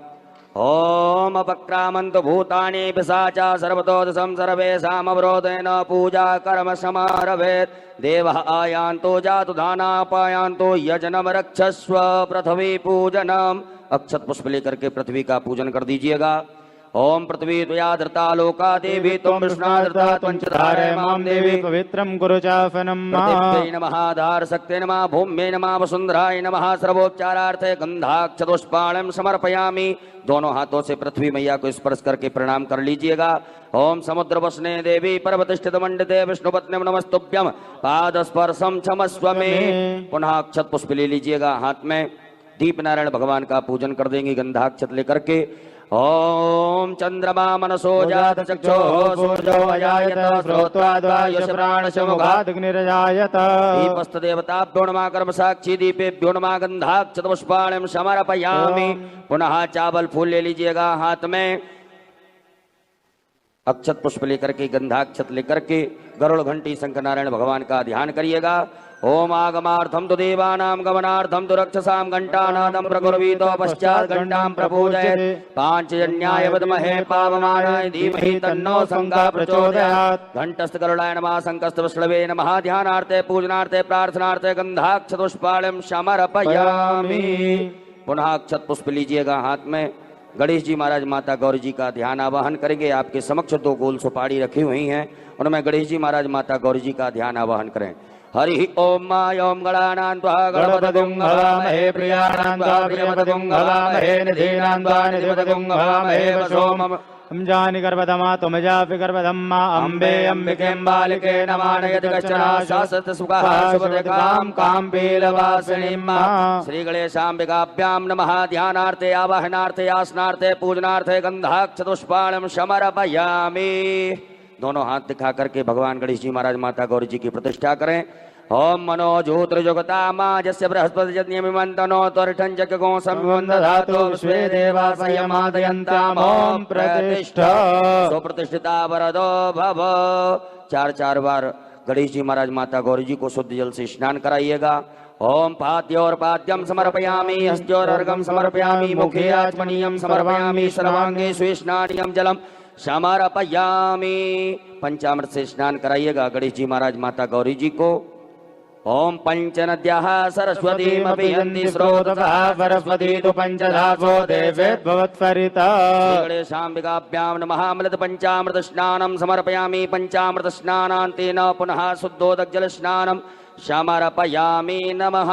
ओम अपक्रामंत भूतानि पिशाचा सर्वतो दिशं सर्वेषां अवरोधेन पूजा कर्म समारभेत्। देवः आयान्तो जातु दानापायान्तो यजनम रक्षस्व पृथ्वी पूजनम। अक्षत पुष्प लेकर के पृथ्वी का पूजन कर दीजिएगा। ओम पृथ्वी त्वया धृता लोका देवी त्वं विष्णाधृता त्वञ्चधारय मां देवी पवित्रं कुरु चाफनं पृथिव्यै नमः धार शक्ते नमः भूम्यै नमः वसुन्धराय नमः। सर्वोपचारार्थे गंधाक्षतुष्पाणं समर्पयामि। दोनों हाथों से पृथ्वी मैया को स्पर्श करके प्रणाम कर लीजिएगा। ओम समुद्र वसने देवी पर्वतस्थित मंडिते विष्णुपत्न्यं नमस्तुभ्यं पादस्पर्शं क्षमस्व मे। पुनः अक्षत पुष्प ले लीजिएगा हाथ में। दीप नारायण भगवान का पूजन कर देंगे गंधाक्षत लेकर के। ओम चंद्रमा मनसो जात चक्षुः सूर्यो अजायत श्रोत्वाद्वायुष प्राणशमुखादग्निरजायत। दीपस्तदेवताभ्यो नमः कर्म साक्षी दीपेभ्यो नमः गंधाक्षतपुष्पाणं समर्पयामि। पुनः चावल फूल ले लीजिएगा हाथ में। अक्षत पुष्प लेकर के, गंधाक्षत लेकर के गरुड़ घंटी शंख नारायण भगवान का ध्यान करिएगा। ओम आगमार्थम तो देवानाम गमनार्थम तो रक्षसाम घंटानादम प्रकुर्वीतो पश्चात घंटाम प्रपूजयेत् पांचजन्याय विद्महे पावमानाय धीमहि तन्नो शंखः प्रचोदयात्। घंटस्थ गरुडाय नमः, शंखस्थ विष्णवे नमः। ध्यानार्थे पूजनार्थे प्रार्थनार्थे गंधाक्षत पुष्पाणिं समर्पयामि। पुनः अक्षत पुष्प लीजिएगा हाथ में। गणेश जी महाराज माता गौरी जी का ध्यान आवाहन करेंगे। आपके समक्ष 2 गोल सुपारी रखी हुई हैं, उनमें गणेश जी महाराज माता गौरी जी का ध्यान आवाहन करें। हरि ओम मा ओम गणानां त्वा गणपतिं हवामहे प्रियाणां त्वा प्रियपतिं हवामहे निधीनां त्वा निधिपतिं हवामहे वसोमम् जानि गर्भधमा तुमजापि गर्भधम्मा अम्बे अम्बिके बालिके नमानयति कश्चन शासत सुखः शुभदकां कां पीलवासिनीम्। श्री गणेशाम्बिकाभ्यां नमः। ध्यानार्थे आवाहनार्थे आसनार्थे पूजनार्थे गंधाक्षत पुष्पाणिं समर्पयामि। दोनों हाथ दिखा करके भगवान गणेश जी महाराज माता गौरी जी की प्रतिष्ठा करें। ओम मनोजूत्र जुगता माँ जस्य बृहस्पति जन्यमिमंतनो त्वरिठं जगगो संविवन्दधातो विश्वे देवा संयमादयन्ताम्। ओम प्रतिष्ठा सुप्रतिष्ठिता वरदो भव। 4 बार गणेश जी महाराज माता गौरी जी को शुद्ध जल से स्नान कराइएगा। ओम पाद्योर्पाद्यम समर्पयामि, हस्त्योर्घं समर्पयामि, मुखे आचमनीयं समर्पयामि, सर्वांगे स्वेष्णानीयं जलम समर्पयामि। पंचामृत से स्नान कराइएगा गणेश जी महाराज माता गौरी जी को। ओम पंचनद्याः सरस्वतीमपि यन्ति स्रोततः सरस्वती तु पंचधासो देवेद्भवत्परिता। गणेशाम्बिकाभ्यां नमः। अमृत पंचामृत स्नानं समर्पयामि। पंचामृत स्नानान्तेन पुनः शुद्धोदक जल स्नानं समर्पयामि। नमः।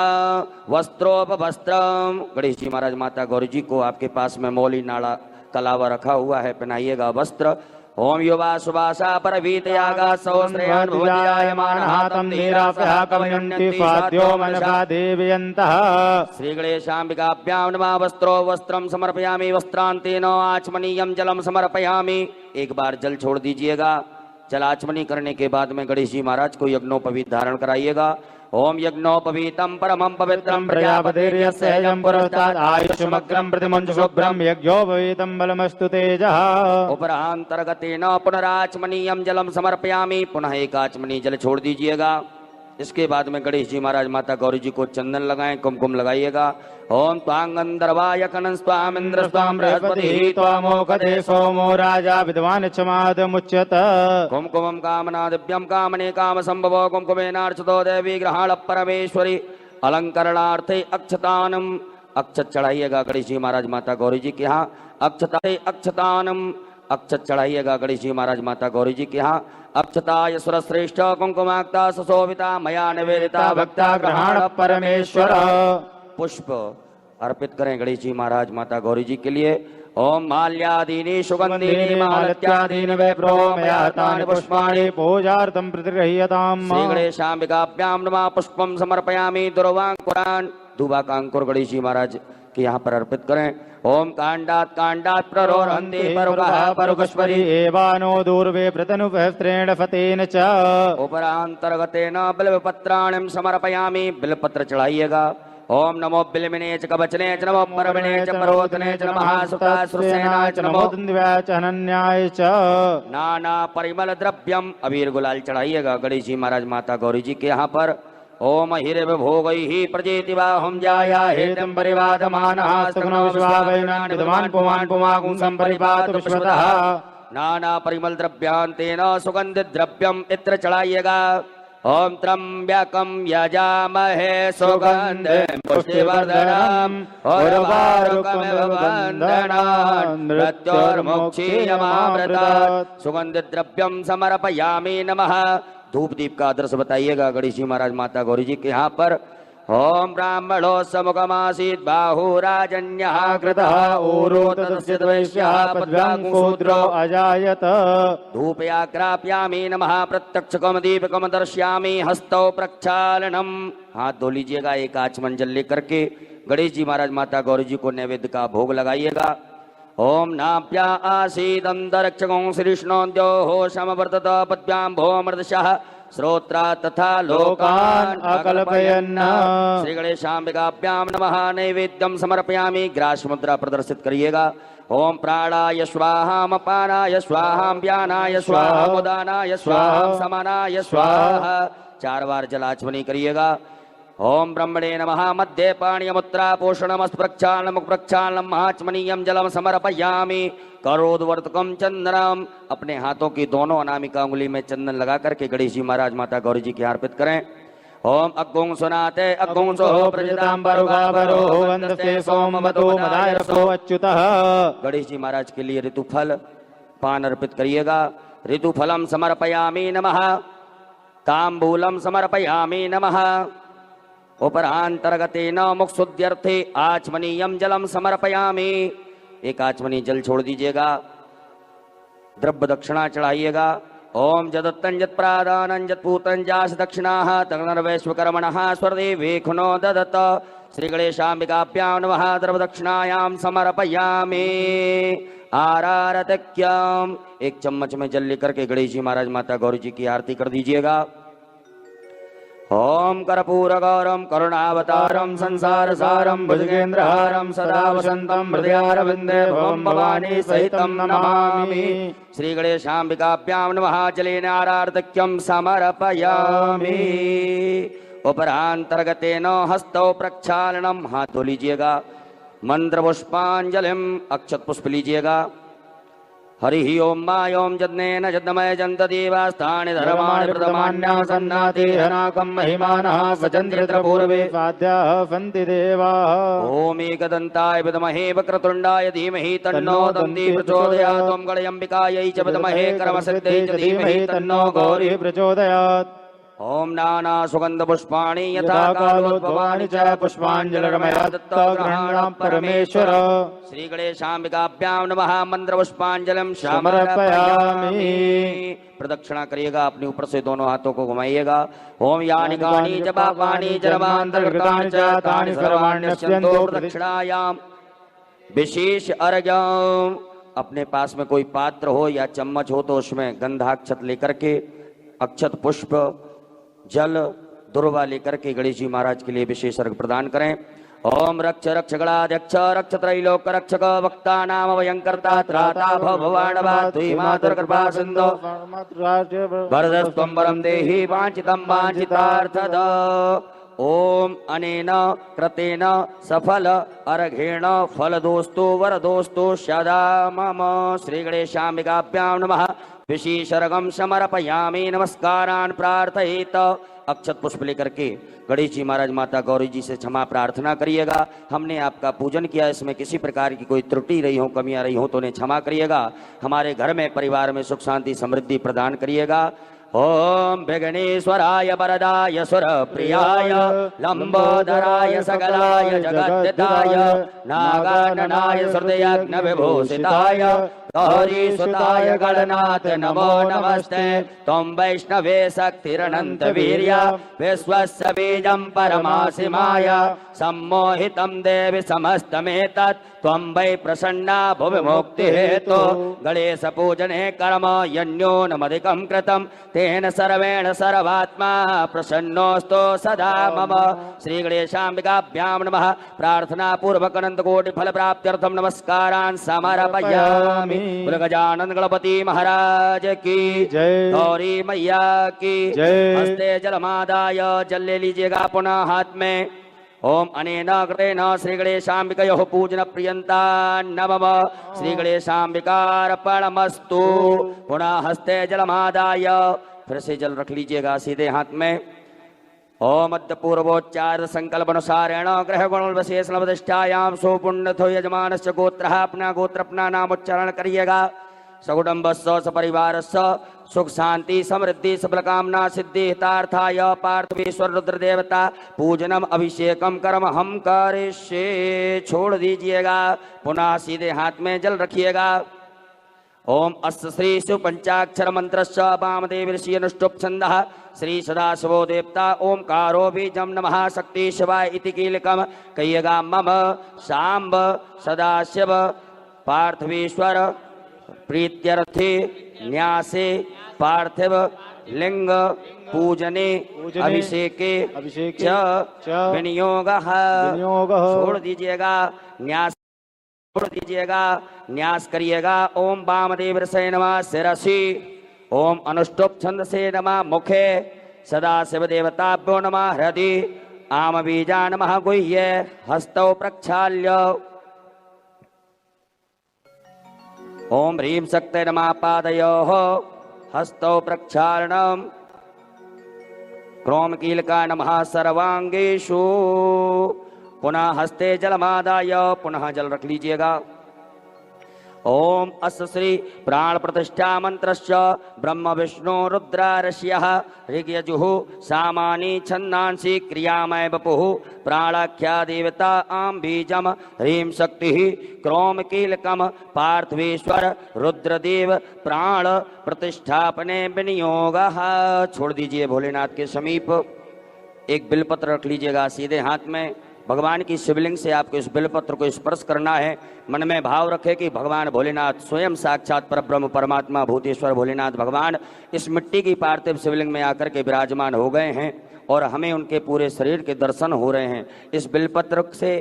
वस्त्रोपवस्त्रम गणेश जी महाराज माता गौरी जी को आपके पास में मौली नाड़ा कलावा रखा हुआ है, पहनाइएगा वस्त्र। ओम युवा सुवासा परवीतयागा सहस्रयान भुवजायमानः तं नीरासः कवयन्ति स्वाद्यो मनसा देवयन्तः। श्री गणेशाम्बिकाभ्यां नमः। वस्त्रो वस्त्रम समर्पयामि, वस्त्रांतेन आचमनीयं जलम समर्पयामि। एक बार जल छोड़ दीजिएगा। जलाचमनी करने के बाद में गणेश जी महाराज को यज्ञोपवीत धारण कराइएगा। ओम यज्ञोपवीतम परमं पवित्रं प्रजापतिर्यस्यं पुरस्तात् आयुष्मग्रं प्रतिमं शुभ्रं यज्ञोपवीतं बलमस्तु तेजः। उपरांतर्गतेन पुनराचमनीयं जलम समर्पयामि। पुनः एक आचमनी जल छोड़ दीजिएगा। इसके बाद में गणेश जी महाराज माता गौरी जी को चंदन लगाएं, कुमकुम लगाइएगा। ओम त्वांगंधर्वाय कनं स्वामिंद्र स्वाम बृहस्पति त्वामोकदे सोमो राजा विद्वान् क्षमादमुच्यत। कुमकुमं कामना दिव्यं कामने काम संभवो कुमकुमेनार्चितो देवी ग्रहाण परमेश्वरी। अलंकरणार्थे अक्षतानम अक्षत चढ़ाइएगा गणेश जी महाराज माता गौरी जी के यहाँ। अक्षतानम अक्षत चढ़ाइएगा गणेश जी महाराज माता गौरी जी के यहाँ। अक्षताय सुरश्रेष्ठ कुंकुमाक्ता सुशोभिता मया निवेदिता भक्ता ग्रहण परमेश्वर। पुष्प अर्पित करें गणेश जी महाराज माता गौरी जी के लिए। ओम माल्यादीनि सुगंधीनि मालत्यादीनि वैप्रोमयातानि पुष्पाणि पूजार्थं प्रतिगृह्यताम्। श्री गणेशाम्बिकाभ्यां नमः। पुष्पम समर्पयामि। दुर्वांकुरान् दुर्वाकांकुर गणेश जी महाराज के यहाँ पर अर्पित करें। ओम कांडात् प्ररोहन्ति परुगः परुगश्वरी एवानो दूर्वे प्रतनुपस्त्रेण फतेन च। उपरांतर्गतेन बिल्वपत्राणिं समर्पयामि। बिल्वपत्र चढ़ाइएगा। ओम नमो बिल्विने च कवचने च नमो परविने च परोधने च नमः सुतासुरसेनाय च नमो दंद्व्याय च अनन्याय च। नाना परिमल द्रव्यम अबीर गुलाल चढ़ाइएगा गणेश जी महाराज माता गौरी जी के यहाँ पर। ओम हिरविभोगैः प्रजेति बाहुं जाया हेतं परिवादमानः सुखनो विश्वावैनान् विद्वान् पुमान् पुमागुं संपरिपातु विश्वतः। नाना परिमल द्रव्यांतेन सुगंधित द्रव्यम इत्र चढ़ाइएगा। ओम त्र्यंबकं यजामहे सुगंधिं पुष्टिवर्धनम् उर्वारुकमिव बन्धनान् मृत्योर्मुक्षीयमामृतात्। सुगंधित द्रव्यम समर्पयामि। नमः। धूप दीप का आदर्श बताइएगा गणेश जी महाराज माता गौरी जी के यहाँ पर। ओम ब्राह्मणो समुखमासीत् बाहुराजन्यः कृतः ऊरो तस्य द्वैष्यः पद्भ्यां शूद्रो अजायत। धूपयाग्राप्यामि। नमः। प्रत्यक्षकम दीपकम दर्श्यामि। हस्तौ प्रक्षालनम हाथ धो लीजिएगा। एक आचमन जल लेकर के गणेश जी महाराज माता गौरी जी को नैवेद्य का भोग लगाइएगा। ओम नाभ्या आसीदंतरिक्षगो श्रीष्णोद्यो समवर्तत पद्भ्यां भोमर्दशः श्रोत्रा तथा लोकान् अकल्पयन्। श्री गणेशाम्बिकाभ्याम नमः। नैवेद्यम समर्पयामि। ग्रास मुद्रा प्रदर्शित करिएगा। ओम प्राणाय स्वाहा, अपानाय स्वाहा, व्यानाय स्वाहा, उदानाय स्वाहा, समानाय स्वाहा। 4 बार जलाचमनी करिएगा। ओम ब्रह्मणे नमः। मध्य पाणियमुत्रा पोषणम प्रक्षालनम प्रक्षालनम महाचमनीयम जलम समर्पयामि। करोदवर्तकम चंदनम। अपने हाथों की दोनों अनामिका उंगली में चंदन लगा करके गणेश जी महाराज माता गौरी जी की अर्पित करें। ओम अग्गुं सुनाते अग्गुं सो प्रजतां बरुगाबरो वंदते सोमवतो मदायसो अच्युतः। गणेश जी महाराज के लिए ऋतुफल पान अर्पित करिएगा। ऋतुफलम समर्पयामि नमः। तांबूलम समर्पयामि नमः। उपरांतर्गतेन मुक्षुद्यर्थे आचमनीयम जलम समर्पयामि। एक आचमनी जल छोड़ दीजिएगा। द्रव्य दक्षिणा चढ़ाइएगा। ओम जदत्तं जत्प्रादानं जत्पूतं जास दक्षिणाः तग्नर्वैश्वकर्मणः स्वर्देवे खुनो ददत। श्री गणेशाम्बिकाभ्यां नमः। द्रव्य दक्षिणायां समर्पयामि। आरारतक्यम। एक चम्मच में जल लेकर के गणेश जी महाराज माता गौरी जी की आरती कर दीजिएगा। ओम कर्पूरगौरम करुणावतारम संसार सारम भुजगेन्द्रहारम सदा वसंतम हृदयारविंदे भवम भवानी सहितम नमामि। श्री गणेशाम्बिकाभ्यां नमः। जलेन आरार्धक्यम समर्पयामि। उपरांतर्गतेन हस्तौ प्रक्षालनम। हाथ धो लीजिएगा। मंत्र पुष्पांजलिम। अक्षत पुष्प लीजिएगा। हरि ओम मायोम जज्ञेन जज्ञमय जंत देवास्तानि धर्माणि प्रथमान्यासन्नाते हनाकं महिमानः सचन्द्रित्र पूर्वे स्वाध्याः सन्ति देवाः। ओम एकदन्ताय विद्महे वक्रतुण्डाय धीमहि तन्नो दन्ती प्रचोदयात्। ओम गणेशाम्बिकायै च विद्महे कर्मसिद्ध्यै च धीमहि तन्नो गौरी प्रचोदयात्। ओम नाना सुगंध पुष्पाणि यथा कालोद्भवानि च पुष्पाञ्जलिर्मया दत्ता गृहाणां परमेश्वर। श्री गणेशाम्बिकाभ्यां नमः। मंत्र पुष्पांजलिं समर्पयामि। प्रदक्षिणा करिएगा। अपने ऊपर से दोनों हाथों को घुमाइएगा। ओम यानि कानि च पापानि जन्मान्तर्गतानि च तानि सर्वाण्यस्यन्तो प्रदक्षिणायां विशेष अर्घ्यम्। अपने पास में कोई पात्र हो या चम्मच हो तो उसमें गंधाक्षत लेकर के अक्षत पुष्प जल दुर्वा लेकर के गणेश जी महाराज के लिए विशेष अर्घ प्रदान करें। ओम रक्ष रक्ष गणाध्यक्ष रक्ष त्रैलोक रक्षक वक्ता नाम भयंकर्ता त्राता भवानवा तुई मातुर कृपा सिंधु वरदस्त्वं वरं देहि वांछितं वांछितार्थद। ओम अनेन कृतेन सफल अर्घेण फलदोस्तु वरदोस्तु सदा मम। श्री गणेशाम्बिकाभ्यां नमः। विशेषर्घं समर्पयामि। नमस्कारान् प्रार्थयेत। अक्षत पुष्प लेकर के गणेश जी महाराज माता गौरी जी से क्षमा प्रार्थना करिएगा। हमने आपका पूजन किया, इसमें किसी प्रकार की कोई त्रुटि रही हो, कमियां रही हो तो उन्हें क्षमा करिएगा। हमारे घर में परिवार में सुख शांति समृद्धि प्रदान करिएगा। ओम विघ्नेश्वराय वरदाय सुरप्रियाय लंबोदराय सकलाय जगद्दिताय नागाननाय हृदयाग्न विभूषिताय गौरीसुताय गणनाथ नमो नमस्ते। त्वं वैष्णवे शक्तिरनंत वीर्य विश्वस्य बीजं परमासिमाय सम्मोहितं देवि समस्तमेतत् त्वं वै प्रसन्ना भुवि मुक्तिहेतु। गणेश पूजने कर्म यन्योनमधिकं कृतं तेन सर्वेण सर्वात्मा प्रसन्नोऽस्तु सदा मम। श्री गणेशाम्बिकाभ्यां नमः। प्रार्थना पूर्वक अनंत कोटि फल प्राप्त्यर्थम नमस्कारान् समर्पयामि। गजानन गणपति महाराज की जय। गौरी मैया की जय। हस्ते जलमादाय जल ले लीजिएगा पुनः हाथ में। ओम अनेन कृतेन श्री गणेशाम्बिकयोः पूजन प्रियंता नमः। श्री गणेशाम्बिकार्पणमस्तु। पुनः हस्ते जलमादाय फिर से जल रख लीजिएगा सीधे हाथ में। ओम मध्य पूर्वोच्चार संकल्पनुसारेण ग्रह गुण विशेष लवधिष्ठायां सुपुण्यथो यजमानस्य गोत्रः। अपना गोत्र अपना नाम उच्चारण करिएगा। सकुटुम्बस्य सपरिवारस्य सुख शांति समृद्धि सफल कामना सिद्धि हितार्थाय पार्थवेश्वर रुद्र देवता पूजनम अभिषेकम कर्म हम करिष्ये। छोड़ दीजिएगा। पुनः सीधे हाथ में जल रखिएगा। ओम अस्य श्री शिव पंचाक्षर मंत्रस्य वामदेव ऋषि अनुष्टुप छंदः श्री सदाशिवो देवता ओंकारो बीजम नमः शक्ति शिवाय इति कीलकम कहिएगा। मम सांब सदाशिव पार्थवेश्वर प्रीत्यर्थे न्यासे पार्थिव लिंग पूजने अभिषेके च विनियोगः। छोड़ दीजिएगा न्यास, छोड़ दीजिएगा न्यास करिएगा। ओम वामदेव ऋषये नमः शिरसि, ओम अनुष्टुप छंदसे नमः मुखे, सदा शिव देवताभ्यो नमः हृदि, आम बीजा नमः गुह्ये, हस्तौ प्रक्षाल्य। ओम ह्रीं शक्ते नमः पादयोः, हस्तौ प्रक्षालनम्। क्रोम कीलका नमः सर्वांगेषु। पुनः हस्ते जलमादाय, पुनः जल रख लीजिएगा। ओम अस्य श्री प्राण प्रतिष्ठा मंत्रस्य ब्रह्म विष्णु रुद्र ऋषयः ऋग्यजुः सामानि छन्दांसि क्रियामय वपुः प्राणाख्या देवता आम बीजम ह्रीं शक्तिः क्रोम कीलकम पार्थिवेश्वर रुद्रदेव प्राण प्रतिष्ठापने विनियोगः। छोड़ दीजिए भोलेनाथ के समीप। एक बिलपत्र रख लीजिएगा सीधे हाथ में। भगवान की शिवलिंग से आपको इस बिलपत्र को स्पर्श करना है। मन में भाव रखे कि भगवान भोलेनाथ स्वयं साक्षात परब्रह्म परमात्मा भूतेश्वर भोलेनाथ भगवान इस मिट्टी की पार्थिव शिवलिंग में आकर के विराजमान हो गए हैं और हमें उनके पूरे शरीर के दर्शन हो रहे हैं। इस बिलपत्र से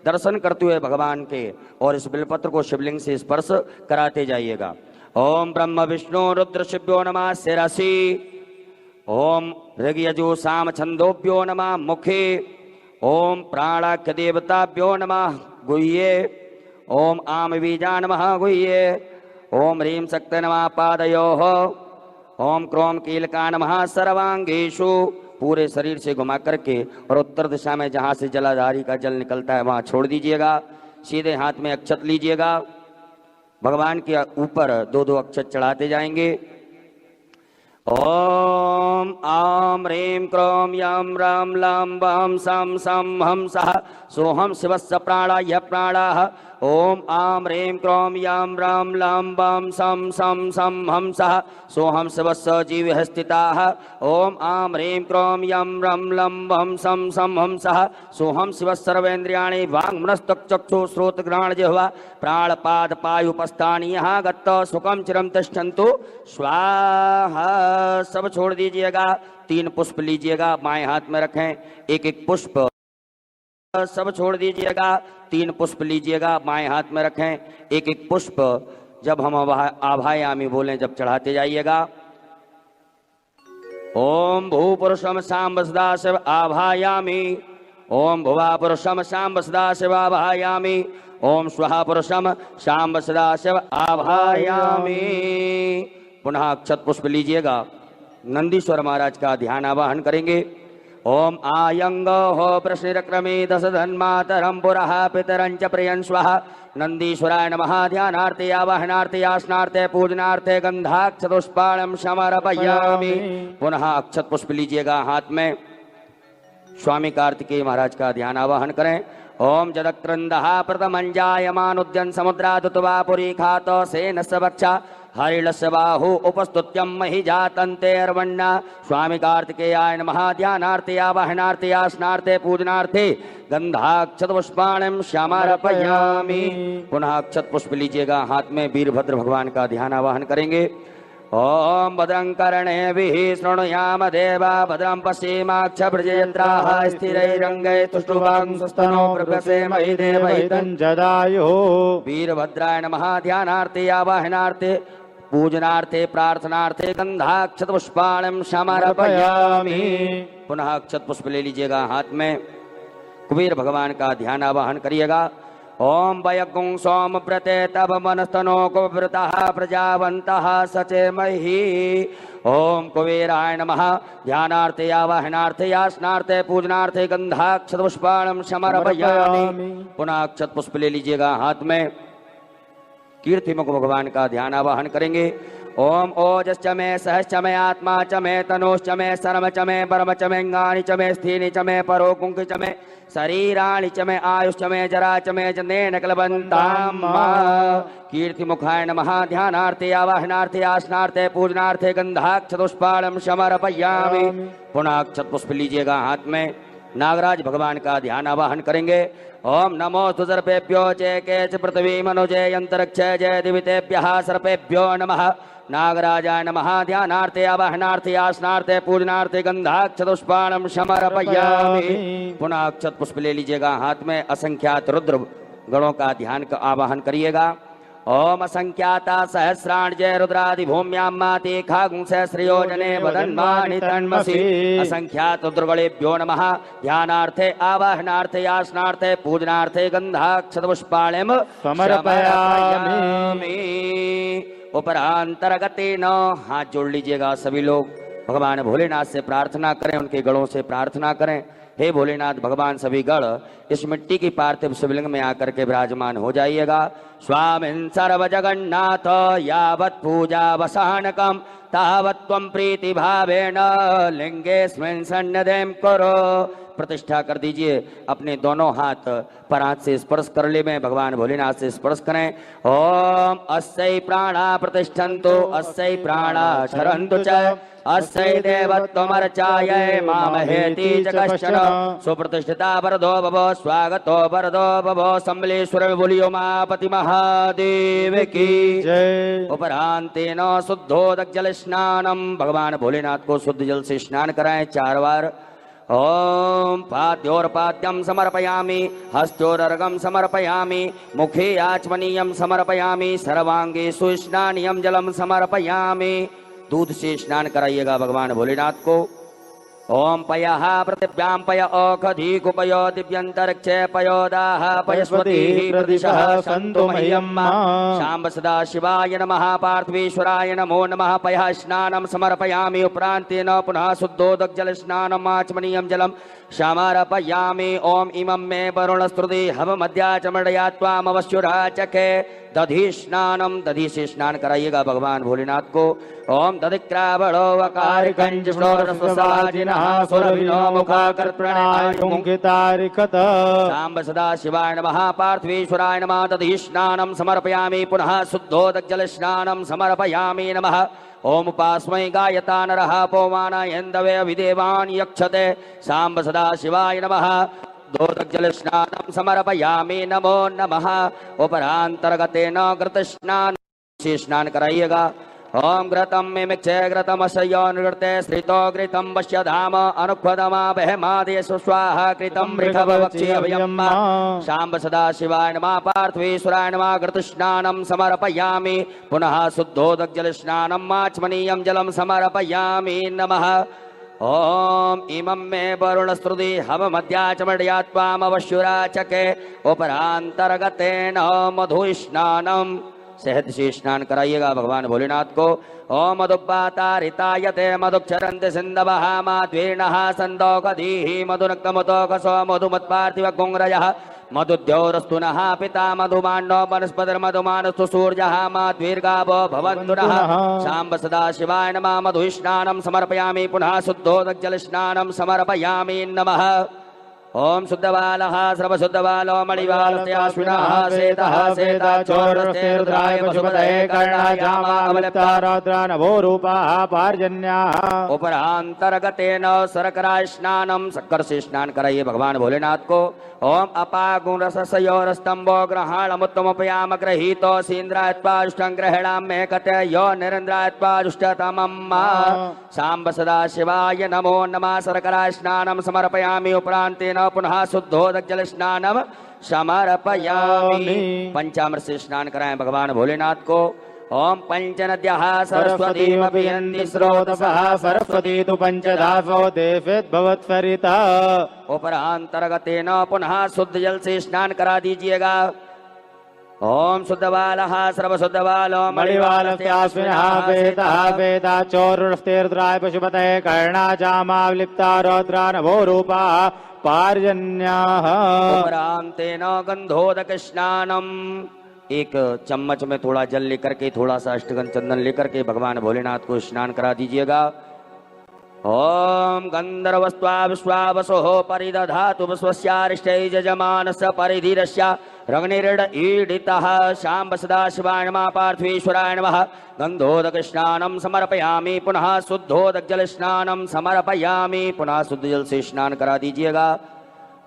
दर्शन करते हुए भगवान के और इस बिलपत्र को शिवलिंग से स्पर्श कराते जाइएगा। ओम ब्रह्म विष्णु रुद्र शिव्यो नमः शिरसि, ओम ऋग्यजु साम छंदोभ्यो नमः मुखे, ओम प्राणाख्य देवताभ्यो नमः गुह्ये, ओम आम बीजा नमः गुह्ये, ओम ह्रीं शक्ते नमः पादयोः, ओम क्रोम कीलका नमः सर्वांगेषु। पूरे शरीर से घुमा करके और उत्तर दिशा में जहां से जलाधारी का जल निकलता है वहां छोड़ दीजिएगा। सीधे हाथ में अक्षत लीजिएगा। भगवान के ऊपर दो दो अक्षत चढ़ाते जाएंगे। ओम आम ह्रीं क्रोम यम राम लाम वाम सम सम हम सः सोहम शिवस्य प्राणाय प्राणाः। ओम आम ह्रीं क्रोम यम राम लाम वाम सम सम सम हम सः सोहम शिवस्य जीवः स्थिताः। ओम आम ह्रीं क्रोम यम रम लम वम सम सम हम सः सोहम शिवस्य सर्वेन्द्रियाणि वाङ् मनस्तक चक्षु श्रोत ग्रहण जिह्वा प्राण पाद पायुपस्थानि यहाँ गत्त सुखम चिरम तिष्ठन्तु स्वाहा। सब छोड़ दीजिएगा। 3 पुष्प लीजिएगा, बाएं हाथ में रखें। एक एक पुष्प सब छोड़ दीजिएगा। 3 पुष्प लीजिएगा, बाएं हाथ में रखें। एक एक पुष्प जब हम आभायामी बोलें जब चढ़ाते जाइएगा। ओम भूपुरुषम शांब सदाशिव आभायामी, ओम भुवा पुरुषम शांब सदाशिव आभायामी, ओम स्वहा पुरुषम शांब सदाशिव आभायामी। पुनः अक्षत पुष्प लीजिएगा। नंदीश्वर महाराज का ध्यान आवाहन करेंगे। ओम आयंग हो प्रश्निरक्रमे दश धन्मातरम पुरः पितरंच प्रियं स्वः नंदीश्वराय नमः। ध्यानार्थे आवाहनार्थे आसनार्थे पूजनार्थे गंधाक्षतपुष्पाणं समर्पयामि। पुनः अक्षत पुष्प लीजिएगा हाथ में। स्वामी कार्तिकेय महाराज का ध्यान आवाहन करें। ओम जदक्रंदः प्रथमंजायमानुद्यन समुद्रादुत्वा पुरी खात सेन सबक्षा हरिलस्य बाहु उपस्तुत्यम महि जातन्ते अर्वण्णा। स्वामी कार्तिकेयाय नमः। ध्यानार्थे आवाहनार्थे आसनार्थे पूजनार्थे गंधाक्षत पुष्पाणं समर्पयामि। पुनः अक्षत पुष्प लीजिएगा हाथ में। वीरभद्र भगवान का ध्यान आवाहन करेंगे। ओम भद्रं कर्णेभिः शृणुयाम देवा भद्रं पश्येमाक्षभृजयन्त्राः स्थिरैरङ्गैः तुष्टुवांसस्तनो प्रकसेमहि देवहितं जदायुः। वीरभद्राय नमः। ध्यानार्थे आवाहनार्थे पूजनार्थे प्रार्थनार्थे गंधाक्षत पुष्पाणं समर्पयामि। पुनः अक्षत पुष्प ले लीजिएगा हाथ में। कुबेर भगवान का ध्यान आवाहन करिएगा। ओम वयगुं सोमव्रते तब मनस्तनो कुव्रतः प्रजावन्तः सचेमहि। ओम कुबेराय नमः। ध्यानार्थे आवाहनार्थे आसनार्थे पूजनार्थे गंधाक्षत पुष्पाणं समर्पयामि। पुनः अक्षत पुष्प ले लीजिएगा हाथ में। कीर्तिमुख भगवान का ध्यान आवाहन करेंगे। ओम ओजश्च मे सहश्च मे आत्मा च मे तनोश्च मे सर्म च मे परम च मे अंगानि च मे स्थीनि च मे परो कुंकि च मे शरीराणि च मे आयुश्च मे जरा च मे जनेन क्लबन्ताम्। कीर्तिमुखाय नमः। ध्यानार्थे आवाहनार्थे आसनार्थे पूजनार्थे गंधाक्षत पुष्पाणं समर्पयामि। पुनः अक्षत पुष्प लीजिएगा हाथ में। नागराज भगवान का ध्यान आवाहन करेंगे। ओम नमो सर्पेभ्यो जय केच पृथ्वी मनोजय अंतरिक्ष जय दिवितेभ्यः सर्पेभ्यो नमः। नागराजाय नमः। ध्यानार्थे आवाहनार्थे आसनार्थे पूजनार्थे गंधाक्षतपुष्पाणं समर्पयामि। पुनः अक्षत पुष्प ले लीजिएगा हाथ में। असंख्यात रुद्र गणों का ध्यान का आवाहन करिएगा। ओम असंख्याता सहस्राण जय रुद्रादि भूम्यां माते खागुं सहस्रयोजने वदन्मानि तन्मसि। असंख्यात रुद्रगणेभ्यो नमः। ध्यानार्थे आवाहनार्थे आसनार्थे पूजनार्थे गंधाक्षतपुष्पाणं समर्पयामि। उपरांतरगतेन हाथ जोड़ लीजिएगा सभी लोग। भगवान भोलेनाथ से प्रार्थना करें, उनके गणों से प्रार्थना करें। हे भोलेनाथ भगवान सभी गण इस मिट्टी की पार्थिव शिवलिंग में आकर के विराजमान हो जाइएगा। स्वामिन् सर्व जगन्नाथ यावत् पूजा वसानकम तावत् त्वं प्रीति भावेन लिंगेस्मिन् सन्निधिं कुरु। प्रतिष्ठा कर दीजिए। अपने दोनों हाथ पर हाथ से स्पर्श कर ले में भगवान भोलेनाथ से स्पर्श करें। ओम अस्यै प्राणा प्रतिष्ठन्तु अस्यै प्राणा क्षरन्तु च अस्यै देवत्वमर्चायै मामहेति च कश्चन। सुप्रतिष्ठिता वरदो भव स्वागतो वरदो भव। सम्बलेश्वर बोलियो मापति महादेव की जय। उपरांतेन शुद्धोदक जल स्नानम। भगवान भोलेनाथ को शुद्ध जल से स्नान कराएं 4 बार। ओम पाद्योर्पाद्यं समर्पयामि हस्तोरर्घं समर्पयामि मुखे आचमनीयं समर्पयामि सर्वांगे सुस्नानीयं जलम समर्पयामि। दूध से स्नान कराइएगा भगवान भोलेनाथ को। ओम पयः पृथिव्यां पय औषधि कुपयो दिव्यंतरिक्षे पयोदाः पयस्वतीः प्रदिशः सन्तु मह्यं। शाम्ब सदा शिवाय नमः। पार्थिवेश्वराय नमो नमः। पयः स्नानं समर्पयामि। उपरान्तेन पुनः शुद्धोदक जल स्नानम् आचमनीयं जलम् समर्पयामि। ओम इमं मे वरुणस्तुति हवमध्याचमडया त्वामवश्युराचके। दधि स्नानम। दधि से स्नान कराइएगा भगवान भोलेनाथ को। ओम दधिक्रावणो वकारिकंजनः सुरभिनो मुखाकर्तृणायुंकितारिकत। शाम्ब सदा शिवाय नमः। पार्थिवेश्वराय नमः। दधि स्नानं समर्पयामि। पुनः शुद्धोदक जल स्नानं समर्पयामि नमः। ओम उपास्मै गायता नरः पौमानयन्दवे अभिदेवान् यक्षते। शाम्ब सदा शिवाय नमः। दोदक जल स्नानं समर्पयामि नमो नमः। उपरांतर्गतेन घृत स्नान से स्नान कराइएगा। ओम घृतं मिमिक्षे घृतमस्य नृते श्रितो घृतं वश्य धाम अनुख्वदमा बहमादेशु स्वाहा कृतं मृषभवक्षे अभयम्। शाम्ब सदा शिवाय नमः। पार्थिवेश्वराय नमः। घृत स्नानं समर्पयामि। पुनः शुद्धोदक जल स्नानम् आचमनीयं जलं समर्पयामि नमः। ओम इमं मे वरुणस्तुति हवमध्याचमडया त्वामवश्युराचके। उपरांतर्गतेन मधु स्नानम। शहद से स्नान कराइएगा भगवान भोलेनाथ को। ओम मधुपातारितायते मधुक्षरन्ति सिन्धवः माध्वीर्णः सन्दोषधीः मधुनक्तमतोकसो मधुमत्पार्थिव गुंरयः मधुद्योरस्तु नः पिता मधुमान्नो वनस्पतिर्मधुमानस्तु सूर्यः माध्वीर्गावो भवन्तु नः। शाम्ब सदा शिवाय नमः। मधु स्नानं समर्पयामि। पुनः शुद्धोदक जल स्नानं समर्पयामि नमः। ओम शुद्धबालः सर्वशुद्धबालो मणिबालस्याश्विनः शेतः शेताचोरस्ते रुद्राय पशुपतये कर्णाय जामावलिप्ता रौद्रा नभो रूपाः पार्जन्याः। उपरांतर्गतेन शर्करा स्नानं। शक्कर से स्नान कराइए भगवान भोलेनाथ को। ओम अपागुणरसयोरस्तंभो ग्रहणमुत्तमोपयाम गृहीतो सीन्द्रायत्वाजुष्टं ग्रहणाम्ये कते यो निरेन्द्रायत्वाजुष्टतमम्। शाम्ब सदा शिवाय नमो नमः। शर्करा स्नानं समर्पयामि। उपरांतेन पुनः शुद्धोदक जल स्नानं समर्पयामि। पंचामृत से स्नान कराएं भगवान भोलेनाथ को। ओम पंचनद्यः सरस्वतीमपि यन्ति स्रोतसः सरस्वती तु पंचधावो देवेद्भवत्फरिता। उपरांतर्गतेन पुनः शुद्ध जल से स्नान करा दीजिएगा। ओम शुद्ध बालः सर्वशुद्धबालो मणिबालस्याश्विनः वेदः वेदाचोरुष्टेर्द्राय पशुपतये कर्णाजामावलिप्ता रौद्रा नभो रूपाः पार्जन्याः। उपरांतेन गंधोदक स्नानम। एक चम्मच में थोड़ा जल लेकर के थोड़ा सा अष्टगंध चंदन लेकर के भगवान भोलेनाथ को स्नान करा दीजिएगा। ओम गंधर्वस्त्वा विश्वावसो परिदधातु स्वस्यारिष्टै यजमानस्य परिधीरस्य रग्निरिड ईडितः शाम्ब सदाशिवाय नमः पार्थेश्वराय नमः गन्धोदकस्नानं समर्पयामि पुनः शुद्धोदक जल स्नानं समर्पयामि पुनः शुद्ध जल से स्नान करा दीजिएगा।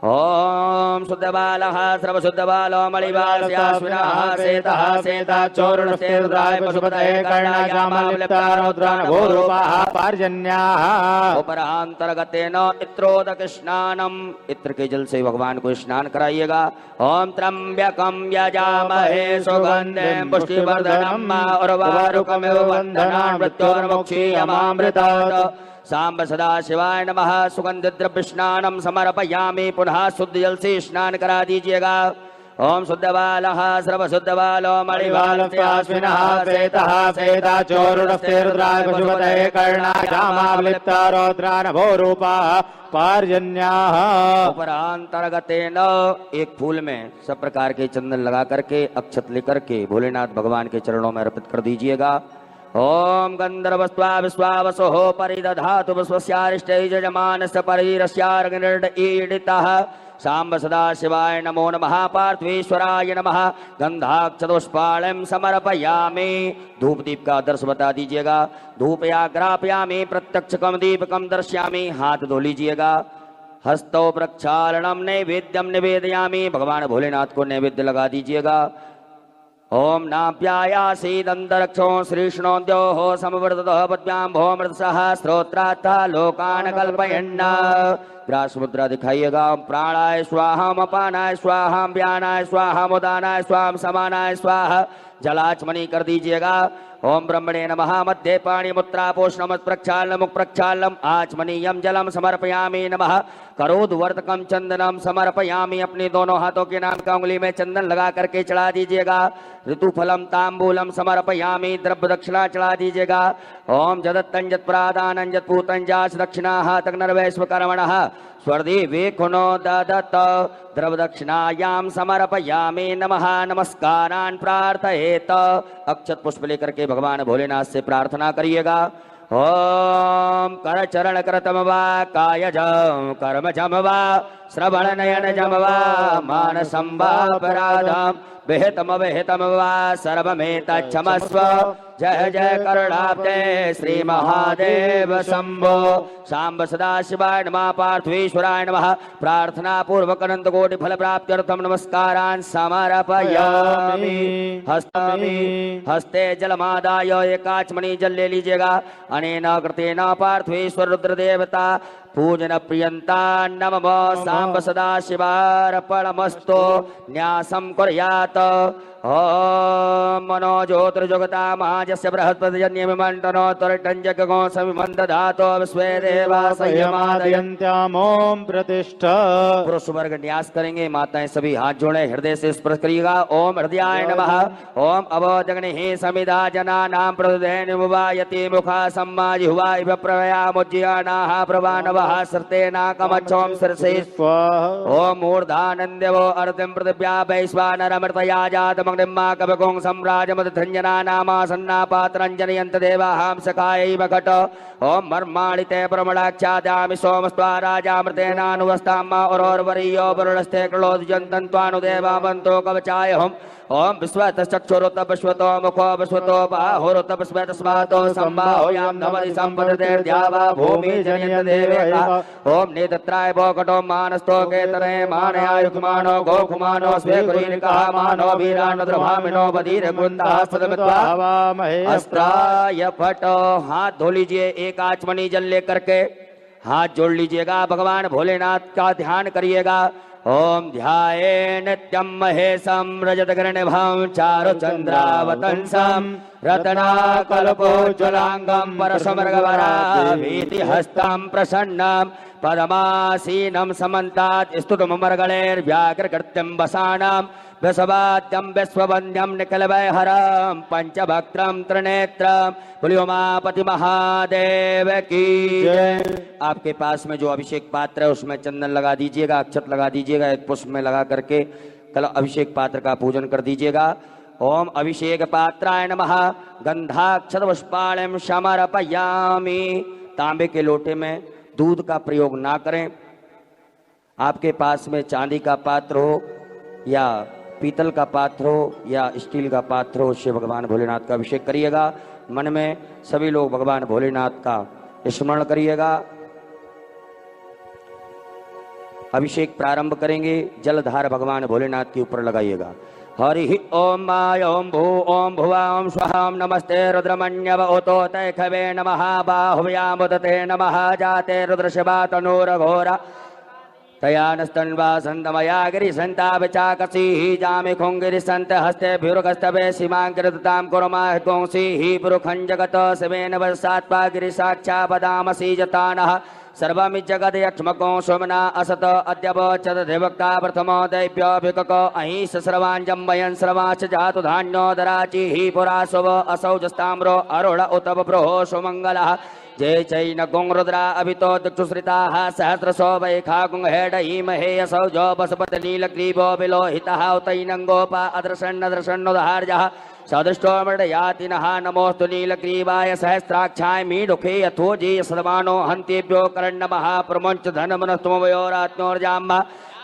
ओम शुद्ध बालः सर्वशुद्ध बालो मणिवास्याश्विनः सेतः सेताचोरुणस्ते रुद्राय पशुपतये कर्णाय श्यामालिप्तारौद्रानभूरूपाः पार्जन्याः। उपरांतर्गतेन इत्रोदक स्नानम इत्र के जल से भगवान को स्नान कराइएगा। ओम त्र्यंबकं यजामहे सुगंधिं पुष्टिवर्धनम् उर्वारुकमिव बन्धनान् मृत्योर्मुक्षीयमामृतात्। सांब सदा शिवाय नमः सुगंध द्रव्य स्नानम समर्पयामि पुनः शुद्ध जल से स्नान करा दीजिएगा। ओम शुद्ध बालः सर्वशुद्ध बालो मणिवालस्याश्विनः सेतः सेताचोरुणस्ते रुद्राय पशुपतये कर्णाय श्यामालिप्तारौद्रानभूरूपाः पार्जन्याः। उपरांतर्गतेन एक फूल में सब प्रकार के चंदन लगा करके अक्षत लेकर के भोलेनाथ भगवान के चरणों में अर्पित कर दीजिएगा। ओम गंधर्वस्त्वा विश्वावसो परिदधातु विश्वस्यारिष्टे यजमानस्य परिरस्यार्गनिर्ड ईडितः। सांब सदा शिवाय नमो नमः पार्थेश्वराय नमः गंधाक्षतुष्पाणं समर्पयामि। धूप दीप का आदर्श बता दीजिएगा। धूपयाग्रापयामि प्रत्यक्षकम दीपकम दर्शयामि। हाथ धो लीजिएगा। हस्तौ प्रक्षालनम नैवेद्यम निवेदयामि। भगवान भोलेनाथ को नैवेद्य लगा दीजिएगा। ओम नाप्यायासीदंतरक्षो श्रीष्णोद्योः समवर्ततः पद्म्याम्भोमृतसः स्त्रोत्रात्था लोकान् कल्पयन्। ग्रास मुद्रा दिखाइएगा। प्राणाय स्वाहा अपानाय स्वाहा व्यानाय स्वाहा उदानाय स्वाहा समानाय स्वाहा। जलाचमनी कर दीजिएगा। ओम ब्रह्मणे नमः मध्ये पाणी मुत्रा पोषणम प्रक्षालनम मुख प्रक्षालनम आचमनीयम जलम समर्पयामि। नमः करोद्वर्तकम चंदनम समर्पयामि। अपने दोनों हाथों के नाम का उंगली में चंदन लगा करके चढ़ा दीजिएगा। ऋतुफलम तांबूलम समर्पयामि। द्रव्य दक्षिणा चढ़ा दीजिएगा। ओम जदत्तं जत्प्रादानं जत्पूतं जास दक्षिणाः तग्नर्वैश्वकर्मणः स्वर्देवे खुनो ददत। द्रव्य दक्षिणायां समर्पयामि। नमः नमस्कारान् प्रार्थयेत। अक्षत पुष्प लेकर के भगवान भोलेनाथ से प्रार्थना करिएगा। ओम कर चरण करतम वा कायज कर्मजम वा श्रवण नयनजम वा मानसं वा अपराधम् विहितम विहितम वा सर्वमेतच्छमस्व। जय जय करुणाब्दे श्री महादेव शंभो। सांब सदा शिवाय नमः पार्थेश्वराय नमः प्रार्थना पूर्वक अनंत कोटि फल प्राप्त्यर्थम नमस्कारान् समर्पयामि। हस्ते जलमादाय एकाचमणि जल ले लीजिएगा। अनेन कृतेन पार्थेश्वर रुद्र देवता पूजन प्रियंता नमः। सांब सदा शिवार्पणमस्तु न्यासं कुर्यात्। ओम मनो ज्योतिर्जगता महाजस्य बृहस्पतिजन्यमिमण्डनो त्वरिटञ्जगो समिमन्दधातो विश्वे देवा संयमादयन्त्याम्। ओम प्रतिष्ठ। पुरुष वर्ग न्यास करेंगे। माताएं सभी हाथ जोड़े हृदय से स्पर्श करिएगा। ओम हृदयाय नमः। ओम अवोजग्निः समिधा जनानां प्रदुदेनुवायति मुखा सम्माजिह्वा इव प्रवयामुज्जयानाः प्रवानवः सर्तेनाकमच्छोम शिरसे स्वाहा। ओम मूर्धानन्द्यवो अर्धिं पृथिव्या वैश्वानरमृतया जातमग्निं मा कवगों सम्राजमदधञ्जना नामासन्ना पात्रञ्जनयन्त देवाहां सखायैव घट। ओम मर्माणिते प्रमणाक्षाद्यामि सोमस्त्वा राजामृतेनानुवस्तां मा औरोर्वरीयो वरुणस्ते कृलोद्यन्तन्त्वानुदेवावन्तो कवचायहम्। ओम विश्वतश्चक्षुरुत विश्वतो मुखो विश्वतो बाहुरुत विश्वतस्मातो सम्बाहुयां नमति सम्पदतेर्द्यावा भूमि जनयन्त देवेता। ओम नेतत्राय भोकटो मानस्तो केतने मानयायुक्मानो गोकुमानो स्वेकुरीनिकः मानो वीरान्नद्रभामिनो बधीर गुन्दाः सदमित्वा अस्त्राय फट। हाथ धो लीजिए। एक आचमनी जल लेकर के हाथ जोड़ लीजिएगा। भगवान भोलेनाथ का ध्यान करिएगा। ओम ध्याये नित्यं महेशं रजतगर्णिभं चारुचन्द्रावतंसं रत्नाकल्पोज्ज्वलांगं परशुमृगवराभीतिहस्तं प्रसन्नं पद्मासीनं समन्तात् स्तुतममर्गणैर्व्याघ्रकृत्यं वसानां वसवाद्यं विश्ववन्द्यं निखिलवैहरं पंचभक्त्रं त्रिनेत्रं पुलियोमापति महादेव की जय। आपके पास में जो अभिषेक पात्र है उसमें चंदन लगा दीजिएगा। अक्षत लगा दीजिएगा। एक पुष्प में लगा करके कल अभिषेक पात्र का पूजन कर दीजिएगा। ओम अभिषेक पात्राय नमः गंधाक्षत पुष्पाणं समर्पयामि। तांबे के लोटे में दूध का प्रयोग ना करें। आपके पास में चांदी का पात्र हो या पीतल का पात्र हो या स्टील का पात्र हो, उससे भगवान भोलेनाथ का अभिषेक करिएगा। मन में सभी लोग भगवान भोलेनाथ का स्मरण करिएगा। अभिषेक प्रारंभ करेंगे। जलधार भगवान भोलेनाथ के ऊपर लगाइएगा। हरि ओम माय ओम भू ओम भुवा ओम स्वहा ओम नमस्ते रुद्रमण्यव ओतो तैखवे नमः बाहुव्याम उदते नमः जाते रुद्रशिवा तनूरघोरा तयानस्तन्वा सन्तमया गिरिसन्तापचाकसीः जामि खुङ्गिरिसन्त हस्तेभिरुगस्तवे सीमाङ्कृतां कुर्मः पुंसीः पुरुखं जगत शिवेन वसात्वा गिरिसाक्षापदामसि जतानः सर्वमिज्जगदयक्ष्मको सोमना असत अद्यवचदधिवक्ता प्रथमो दैव्यभिकक अहिंस सर्वाञ्जम्बयन् सर्वाच जातु धान्योदराचिः पुरा शुभ असौ जस्ताम्रो अरुण उत प्रोहो सुमङ्गलः जय चैन गुंरुद्रा अभितो दिक्षुश्रिताः सहस्रशो वैखा गुंहेडीमहे असौ जो बसपत नीलग्रीवो विलोहितः उतैनङ्गोपा अदृशन्नदृशन्नुदार्यः सदृष्टो मृडयातिनः नमोऽस्तु नीलग्रीवाय सहस्राक्षाय मीडुखे यथो जीय सदमानो हन्तेभ्यो करण्डमः प्रमुञ्च धनमनस्तुमवयोरात्म्योर्जाम्बा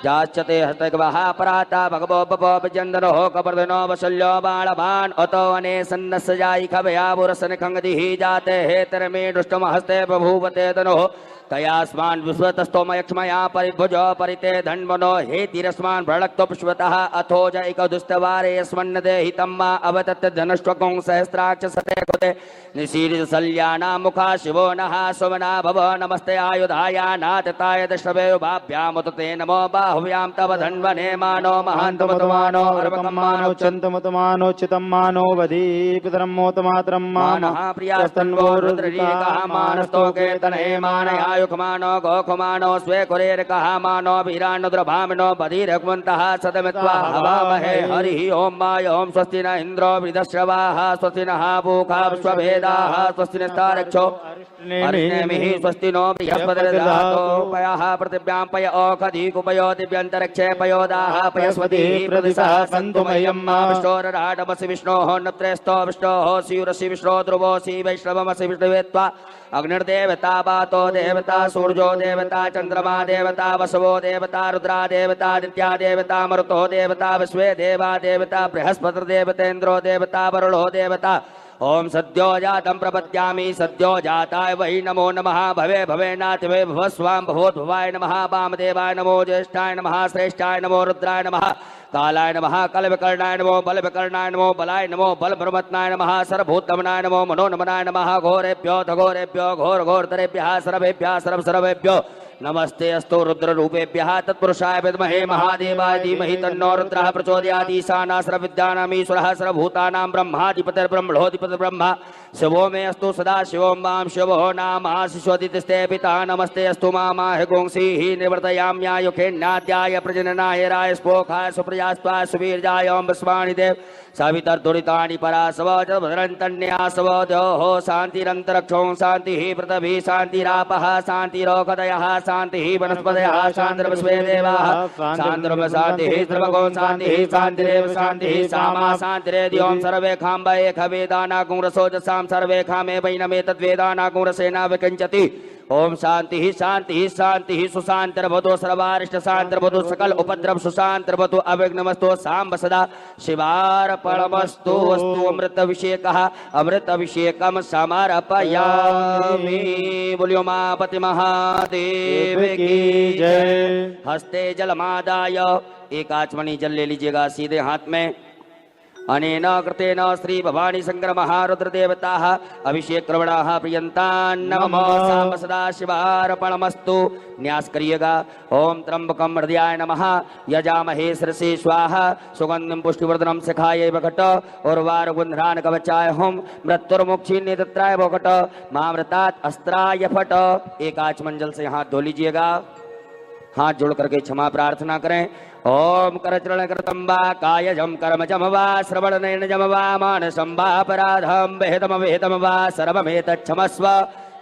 जाच्यते हस्तगवः पराता भगवो बपो विजन्दनो कपर्दनो वशल्यो बाणवान् अतो अने सन्नस्य जायि खभयावुरसन खङ्गदिः जाते हेतरमे दृष्टम हस्ते बभूवते तनोः तयास्मान् विश्वतस्तोमयक्ष्मया परिभुजो परिते धन्वनो हेतिरस्मान् भ्रळक्तो पुष्पतः अथो जैकदुस्तवारे यस्मन्नदेहितं मा अवतत् धनुष्वकुं सहस्राक्ष सते कृते निशीलित सल्याना मुखा शिवो नः सुमना भव नमस्ते आयुधाया नातताय दशवे भाभ्यामुतते नमो बाहुव्यां तव धन्वने मानो महान्तमुतमानो अर्वकम्मानो चन्तमुतमानोच्युतं मानो वधीपितरं मोतमातरं मानः प्रियास्तन्वो रुद्ररीकः मानस्तोके तनहे मानयाय युक्मानो गोकुमानो स्वे कुरेरकः मानो वीरानुद्रभामिनो बधिरघुमन्तः सदमित्वा हवामहे हरिः ओम माय ओम स्वस्ति न इन्द्रो वृधश्रवाः स्वस्ति नः पूषा विश्ववेदाः स्वस्ति नस्तारक्षो अरिष्णेमिः स्वस्ति नो बृहस्पतिर्दधातु पयः पृथिव्यां पय ओखधीकुपयो दिव्यन्तरिक्षे पयोदाः पयस्वतिः प्रदिशः सन्तु मह्यम् विष्णोरराडमसि विष्णोः नप्त्रेस्तो विष्णोः स्यूरसि विष्णो ध्रुवोऽसि वैष्णवमसि विष्णुवेत्वा अग्निर्देवता वातो देवता सूर्यो देवता चंद्रमा देवता वसवो देवता रुद्रा देवता आदित्या देवता मरुतो देवता विश्वे देवा देवता बृहस्पतिर्देवतेन्द्रो देवता वरुणो देवता ओम सद्यो जातं प्रपद्यामि सद्यो जाताय वै नमो नमः भवे भवेनाथ वे भवस्वां भवोद्भवाय नमः वामदेवाय नमो ज्येष्ठाय नमः श्रेष्ठाय नमो रुद्राय नमः कालाय नमः कलविकर्णाय नमो बलविकर्णाय नमो बलाय नमो बलब्रह्मत्नाय नमः सर्वभूतमनाय नमो मनोनमनाय नमः घोरेभ्यो घोरेभ्यो घोर घोरतरेभ्यः सर्वेभ्यः सर्वसर्वेभ्यो नमस्ते अस्तु रुद्र रूपेभ्यः तत्पुरुषाय विद्महे महादेवाय धीमहि तन्नो रुद्रः प्रचोदयात् ईशानः सर्वविद्यानामीश्वरः सर्वभूतानां ब्रह्माधिपतिर्ब्रह्मणोऽधिपतिर्ब्रह्मा शिवो मे अस्तु सदा शिवों मां शिवो नाम शिशोदितस्ते पिता नमस्ते अस्तु मामाह गोंसीः निवर्तयाम्यायुखेन्नाद्याय प्रजननाय राय स्पोखाय सुप्रजास्त्वाय सुवीर्याय ओं विश्वाणि देव सावितर्दुरितानि परासव जलभद्रन्तन्यासव द्योः शान्तिरन्तरिक्षों शान्तिः पृथिवी शान्तिरापः शान्तिरोखदयः शान्तिः वनस्पतयः शान्तिर्विश्वे देवाः शान्तिर्ब्रह्म शान्तिः सर्वगो शान्तिः शान्तिरेव शान्तिः सामा शान्तिरेद्यों सर्वे खाम्बये खवेदानागुंरसोजसां सर्वे खामे वैनमेतद्वेदानागुंरसेना विकिञ्चति ओम शांति शांति शांति सुशांतिर्भवतु सर्वारिष्ट शांतिर्भवतु सकल उपद्रव सुशांतिर्भवतु अविघ्नमस्तु सांब सदा शिवार्पणमस्तु अस्तु अमृतभिषेकः अमृतभिषेकं समर्पयामि। बोलियो उमापति महादेव की जय। हस्ते जलमादाय एक आचमनी जल ले लीजिएगा सीधे हाथ में। अनेन कृतेन श्री भवानी शंकर महारुद्र देवताः अभिषेक क्रवणाः प्रियन्तान् नमः सांब सदा शिवार्पणमस्तु। न्यास करिएगा। ओम त्र्यंबकं हृदयाय नमः यजामहे शिरसे स्वाहा सुगंधिं पुष्टिवर्धनम शिखायै वघट उर्वारुगुंध्रान कवचाय हुम मृत्युर्मुक्षीन्ने तत्राय वघट मामृतात् अस्त्राय फट। एक आचमन जल से हाथ धो लीजिएगा। हाथ जोड़ करके क्षमा प्रार्थना करें। ओम करचरण कृतं वा कायजं कर्मजं वा श्रवणनयनजं वा मानसं वा अपराधं विहितं विहितं वा सर्वमेतच्छमस्व।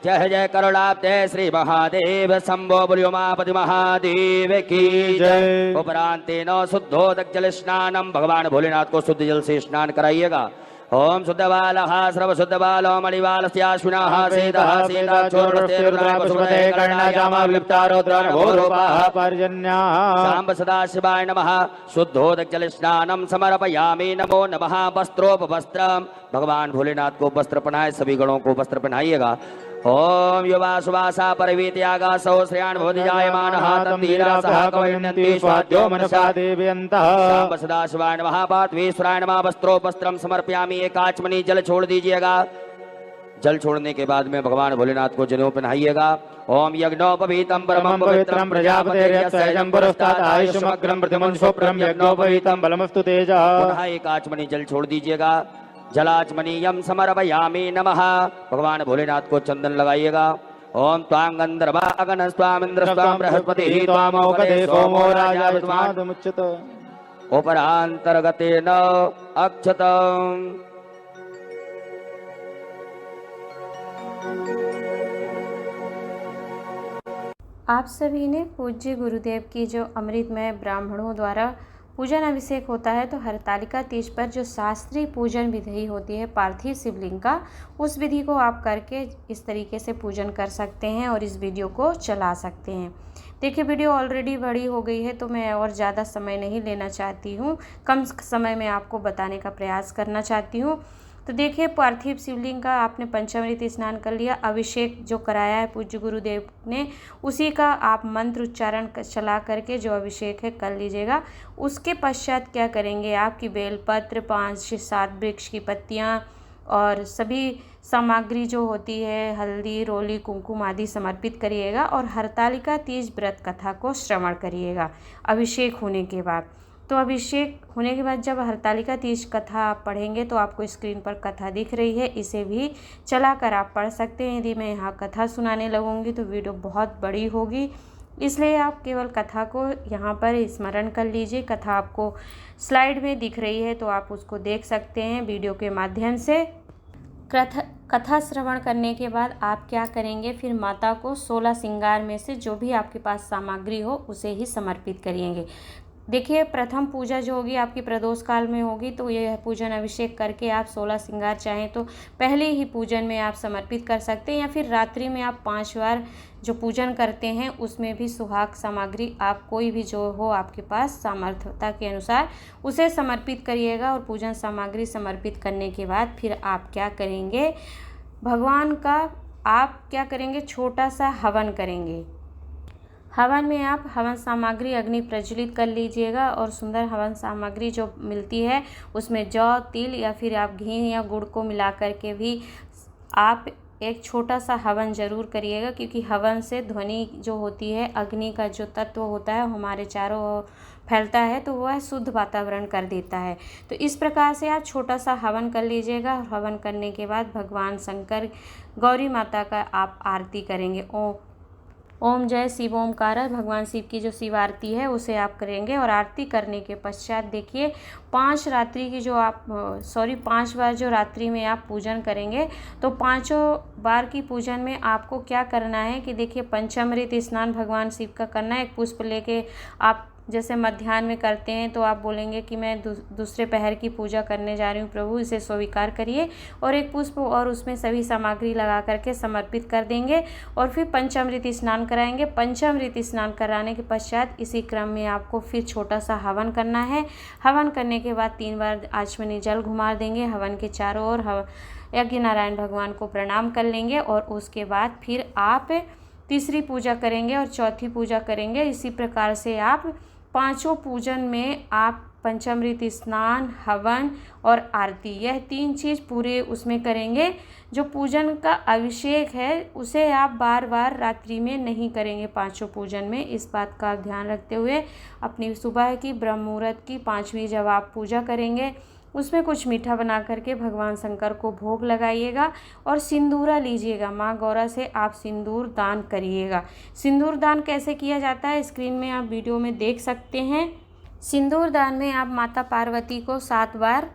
जय जय करुणाब्धे श्री महादेव शंभो। बोलियो उमापति महादेव की जय। उपरांतेन शुद्धोदक जल स्नानम। भगवान भोलेनाथ को शुद्ध जल से स्नान कराइएगा। ओम शुद्धबालः सर्वशुद्धबालो मणिबालस्याश्विनः सीतः सीताक्षोर्वस्ते रुद्राय पशुपते कर्णाचामाविलिप्तारोद्रानभोरूपाः पर्जन्याः सांब सदाशिवाय नमः शुद्धोदकजलस्नानं समर्पयामि नमो नमः वस्त्रोपवस्त्रम भगवान भोलेनाथ को वस्त्र पहनाए सभी गणों को वस्त्र पहनाइएगा ओम युवा सुवासा परवीत्यागासौ श्रेयान भवति जायमानः तन्धीरा सह कवयन्ति स्वाद्यो मनसा देवयन्तः सांब सदाशिवाय नमः पार्थवीश्वराय नमः वस्त्रोपस्त्रम समर्पयामि एक आचमनी जल छोड़ दीजिएगा जल छोड़ने के बाद में भगवान भोलेनाथ को जनेऊ पहनाइएगा ओम यज्ञोपवीतम परमं पवित्रं प्रजापतेर्यस्सहजं पुरस्तात् आयुष्मग्रं प्रतिमं शुभ्रं यज्ञोपवीतं बलमस्तु तेजः पुनः एक आचमनी जल छोड़ दीजिएगा जलाचमनीयम समर्पयामि नमः भगवान भोलेनाथ को चंदन लगाइएगा ओम त्वां गंधर्वा अगणः स्वामिन्द्र स्वाम बृहस्पतिः त्वामोपदे सोमो राजा विद्वांसमुच्यत उपरांतर्गतेन अक्षतम् आप सभी ने पूज्य गुरुदेव की जो अमृतमय ब्राह्मणों द्वारा पूजन अभिषेक होता है, तो हरतालिका तीज पर जो शास्त्रीय पूजन विधि होती है पार्थिव शिवलिंग का, उस विधि को आप करके इस तरीके से पूजन कर सकते हैं और इस वीडियो को चला सकते हैं। देखिए वीडियो ऑलरेडी बड़ी हो गई है, तो मैं और ज़्यादा समय नहीं लेना चाहती हूँ, कम समय में आपको बताने का प्रयास करना चाहती हूँ। तो देखिए पार्थिव शिवलिंग का आपने पंचामृत स्नान कर लिया, अभिषेक जो कराया है पूज्य गुरुदेव ने, उसी का आप मंत्र उच्चारण चला करके जो अभिषेक है कर लीजिएगा। उसके पश्चात क्या करेंगे, आपकी बेलपत्र 5 से 7 वृक्ष की पत्तियां और सभी सामग्री जो होती है हल्दी रोली कुमकुम आदि समर्पित करिएगा और हरतालिका तीज व्रत कथा को श्रवण करिएगा अभिषेक होने के बाद। तो अभिषेक होने के बाद जब हरतालिका तीज कथा आप पढ़ेंगे तो आपको स्क्रीन पर कथा दिख रही है, इसे भी चलाकर आप पढ़ सकते हैं। यदि मैं यहाँ कथा सुनाने लगूंगी तो वीडियो बहुत बड़ी होगी, इसलिए आप केवल कथा को यहाँ पर स्मरण कर लीजिए। कथा आपको स्लाइड में दिख रही है तो आप उसको देख सकते हैं वीडियो के माध्यम से। कथा श्रवण करने के बाद आप क्या करेंगे, फिर माता को 16 श्रृंगार में से जो भी आपके पास सामग्री हो उसे ही समर्पित करिएंगे। देखिए प्रथम पूजा जो होगी आपकी प्रदोष काल में होगी, तो यह पूजन अभिषेक करके आप 16 श्रृंगार चाहें तो पहले ही पूजन में आप समर्पित कर सकते हैं, या फिर रात्रि में आप 5 बार जो पूजन करते हैं उसमें भी सुहाग सामग्री आप कोई भी जो हो आपके पास सामर्थ्यता के अनुसार उसे समर्पित करिएगा। और पूजन सामग्री समर्पित करने के बाद फिर आप क्या करेंगे, भगवान का आप क्या करेंगे, छोटा सा हवन करेंगे। हवन में आप हवन सामग्री अग्नि प्रज्वलित कर लीजिएगा और सुंदर हवन सामग्री जो मिलती है उसमें जौ तिल या फिर आप घी या गुड़ को मिला करके भी आप एक छोटा सा हवन ज़रूर करिएगा, क्योंकि हवन से ध्वनि जो होती है अग्नि का जो तत्व होता है हमारे चारों ओर फैलता है, तो वह शुद्ध वातावरण कर देता है। तो इस प्रकार से आप छोटा सा हवन कर लीजिएगा। हवन करने के बाद भगवान शंकर गौरी माता का आप आरती करेंगे। ओम जय शिव ओमकार, भगवान शिव की जो शिव आरती है उसे आप करेंगे। और आरती करने के पश्चात देखिए 5 बार जो रात्रि में आप पूजन करेंगे, तो 5 बार की पूजन में आपको क्या करना है कि देखिए पंचामृत स्नान भगवान शिव का करना है। एक पुष्प लेके आप जैसे मध्याह्न में करते हैं तो आप बोलेंगे कि मैं दूसरे पहर की पूजा करने जा रही हूँ प्रभु, इसे स्वीकार करिए, और एक पुष्प और उसमें सभी सामग्री लगा करके समर्पित कर देंगे। और फिर पंचामृत स्नान कराएंगे। पंचामृत स्नान कराने के पश्चात इसी क्रम में आपको फिर छोटा सा हवन करना है। हवन करने के बाद 3 बार आचमनी जल घुमा देंगे हवन के चारों ओर, यज्ञ नारायण भगवान को प्रणाम कर लेंगे। और उसके बाद फिर आप तीसरी पूजा करेंगे और चौथी पूजा करेंगे। इसी प्रकार से आप 5 पूजन में आप पंचामृत स्नान, हवन और आरती, यह 3 चीज़ पूरे उसमें करेंगे। जो पूजन का अभिषेक है उसे आप बार बार रात्रि में नहीं करेंगे 5 पूजन में। इस बात का ध्यान रखते हुए अपनी सुबह की ब्रह्म मुहूर्त की 5वीं जब आप पूजा करेंगे उसमें कुछ मीठा बना करके भगवान शंकर को भोग लगाइएगा और सिंदूरा लीजिएगा। माँ गौरा से आप सिंदूर दान करिएगा। सिंदूर दान कैसे किया जाता है स्क्रीन में आप वीडियो में देख सकते हैं। सिंदूर दान में आप माता पार्वती को 7 बार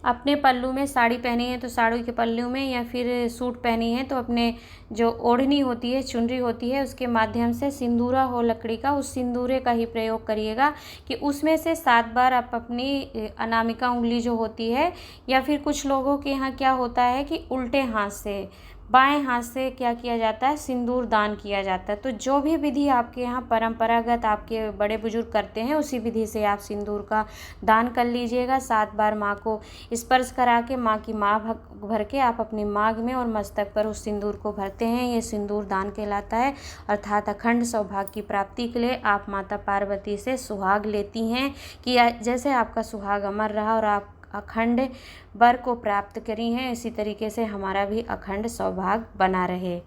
अपने पल्लू में साड़ी पहनी है तो साड़ी के पल्लू में, या फिर सूट पहनी है तो अपने जो ओढ़नी होती है, चुनरी होती है, उसके माध्यम से सिंदूरा हो लकड़ी का, उस सिंदूरे का ही प्रयोग करिएगा कि उसमें से 7 बार आप अपनी अनामिका उंगली जो होती है, या फिर कुछ लोगों के यहाँ क्या होता है कि उल्टे हाथ से, बाएं हाथ से क्या किया जाता है, सिंदूर दान किया जाता है। तो जो भी विधि आपके यहाँ परंपरागत आपके बड़े बुजुर्ग करते हैं, उसी विधि से आप सिंदूर का दान कर लीजिएगा। 7 बार माँ को स्पर्श करा के माँ की माँ भर के आप अपनी मांग में और मस्तक पर उस सिंदूर को भरते हैं। ये सिंदूर दान कहलाता है, अर्थात अखंड सौभाग्य की प्राप्ति के लिए आप माता पार्वती से सुहाग लेती हैं कि जैसे आपका सुहाग अमर रहा और आप अखंड वर को प्राप्त करी हैं, इसी तरीके से हमारा भी अखंड सौभाग्य बना रहे।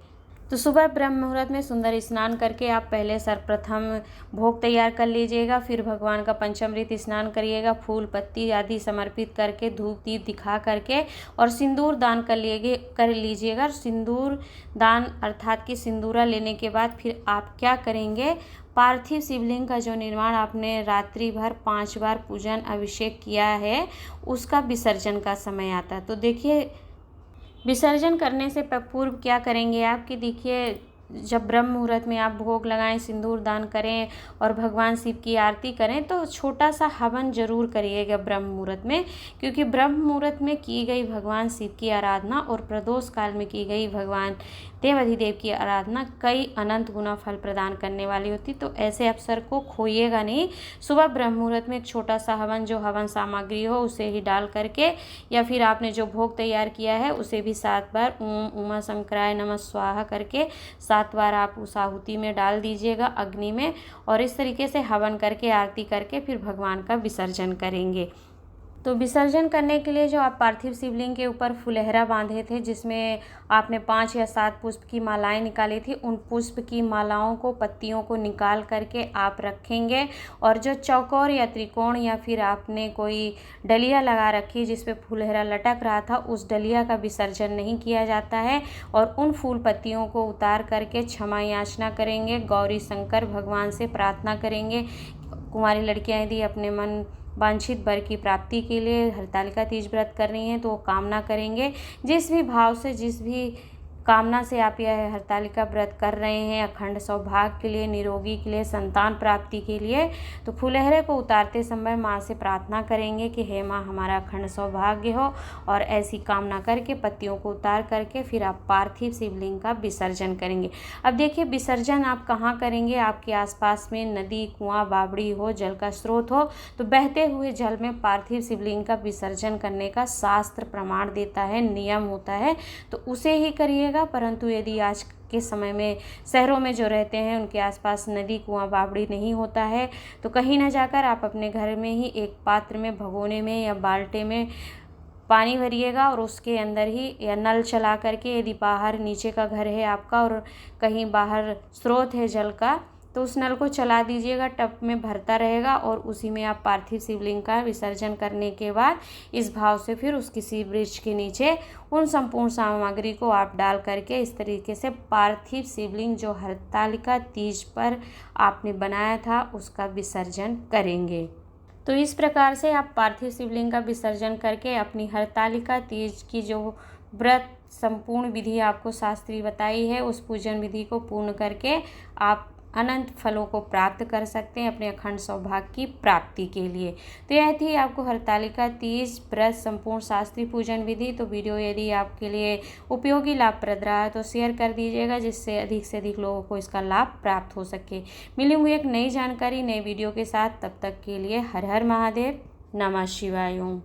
तो सुबह ब्रह्म मुहूर्त में सुंदर स्नान करके आप पहले सर्वप्रथम भोग तैयार कर लीजिएगा, फिर भगवान का पंचामृत स्नान करिएगा, फूल पत्ती आदि समर्पित करके धूप दीप दिखा करके और सिंदूर दान कर लीजिएगा। सिंदूर दान अर्थात कि सिंदूरा लेने के बाद फिर आप क्या करेंगे, पार्थिव शिवलिंग का जो निर्माण आपने रात्रि भर 5 बार पूजन अभिषेक किया है, उसका विसर्जन का समय आता है। तो देखिए, विसर्जन करने से पूर्व क्या करेंगे आप कि देखिए, जब ब्रह्म मुहूर्त में आप भोग लगाएं, सिंदूर दान करें और भगवान शिव की आरती करें, तो छोटा सा हवन जरूर करिएगा ब्रह्म मुहूर्त में, क्योंकि ब्रह्म मुहूर्त में की गई भगवान शिव की आराधना और प्रदोष काल में की गई भगवान देवाधिदेव की आराधना कई अनंत गुना फल प्रदान करने वाली होती। तो ऐसे अवसर को खोइएगा नहीं। सुबह ब्रह्म मुहूर्त में एक छोटा सा हवन, जो हवन सामग्री हो उसे ही डाल करके, या फिर आपने जो भोग तैयार किया है उसे भी 7 बार ओम उमा शंकराय नमः स्वाहा करके 7 बार आप उस आहुति में डाल दीजिएगा अग्नि में, और इस तरीके से हवन करके आरती करके फिर भगवान का विसर्जन करेंगे। तो विसर्जन करने के लिए जो आप पार्थिव शिवलिंग के ऊपर फुलहरा बांधे थे, जिसमें आपने 5 या 7 पुष्प की मालाएं निकाली थी, उन पुष्प की मालाओं को, पत्तियों को निकाल करके आप रखेंगे। और जो चौकोर या त्रिकोण या फिर आपने कोई डलिया लगा रखी जिस पे फुलहरा लटक रहा था, उस डलिया का विसर्जन नहीं किया जाता है। और उन फूल पत्तियों को उतार करके क्षमा याचना करेंगे, गौरी शंकर भगवान से प्रार्थना करेंगे। कुंवारी लड़कियां यदि अपने मन वांछित वर की प्राप्ति के लिए हरतालिका तीज व्रत कर रही हैं तो वो कामना करेंगे। जिस भी भाव से, जिस भी कामना से आप यह हरतालिका व्रत कर रहे हैं, अखंड सौभाग्य के लिए, निरोगी के लिए, संतान प्राप्ति के लिए, तो फुलहरे को उतारते समय माँ से प्रार्थना करेंगे कि हे माँ, हमारा अखंड सौभाग्य हो। और ऐसी कामना करके पत्तियों को उतार करके फिर आप पार्थिव शिवलिंग का विसर्जन करेंगे। अब देखिए, विसर्जन आप कहाँ करेंगे, आपके आसपास में नदी, कुआं, बावड़ी हो, जल का स्रोत हो, तो बहते हुए जल में पार्थिव शिवलिंग का विसर्जन करने का शास्त्र प्रमाण देता है, नियम होता है, तो उसे ही करिए। परंतु यदि आज के समय में शहरों में जो रहते हैं उनके आसपास नदी, कुआं, बावड़ी नहीं होता है, तो कहीं ना जाकर आप अपने घर में ही एक पात्र में, भगोने में या बाल्टे में पानी भरिएगा और उसके अंदर ही, या नल चला करके, यदि बाहर नीचे का घर है आपका और कहीं बाहर स्रोत है जल का, तो उस नल को चला दीजिएगा, टब में भरता रहेगा और उसी में आप पार्थिव शिवलिंग का विसर्जन करने के बाद इस भाव से फिर उस किसी वृक्ष के नीचे उन संपूर्ण सामग्री को आप डाल करके इस तरीके से पार्थिव शिवलिंग जो हरतालिका तीज पर आपने बनाया था उसका विसर्जन करेंगे। तो इस प्रकार से आप पार्थिव शिवलिंग का विसर्जन करके अपनी हरतालिका तीज की जो व्रत संपूर्ण विधि आपको शास्त्री बताई है, उस पूजन विधि को पूर्ण करके आप अनंत फलों को प्राप्त कर सकते हैं अपने अखंड सौभाग्य की प्राप्ति के लिए। तो यह थी आपको हरतालिका तीज व्रत संपूर्ण शास्त्रीय पूजन विधि। तो वीडियो यदि आपके लिए उपयोगी, लाभप्रद रहा है तो शेयर कर दीजिएगा, जिससे अधिक से अधिक लोगों को इसका लाभ प्राप्त हो सके। मिलूंगी एक नई जानकारी, नए वीडियो के साथ। तब तक के लिए हर हर महादेव, नमः शिवाय। ओम।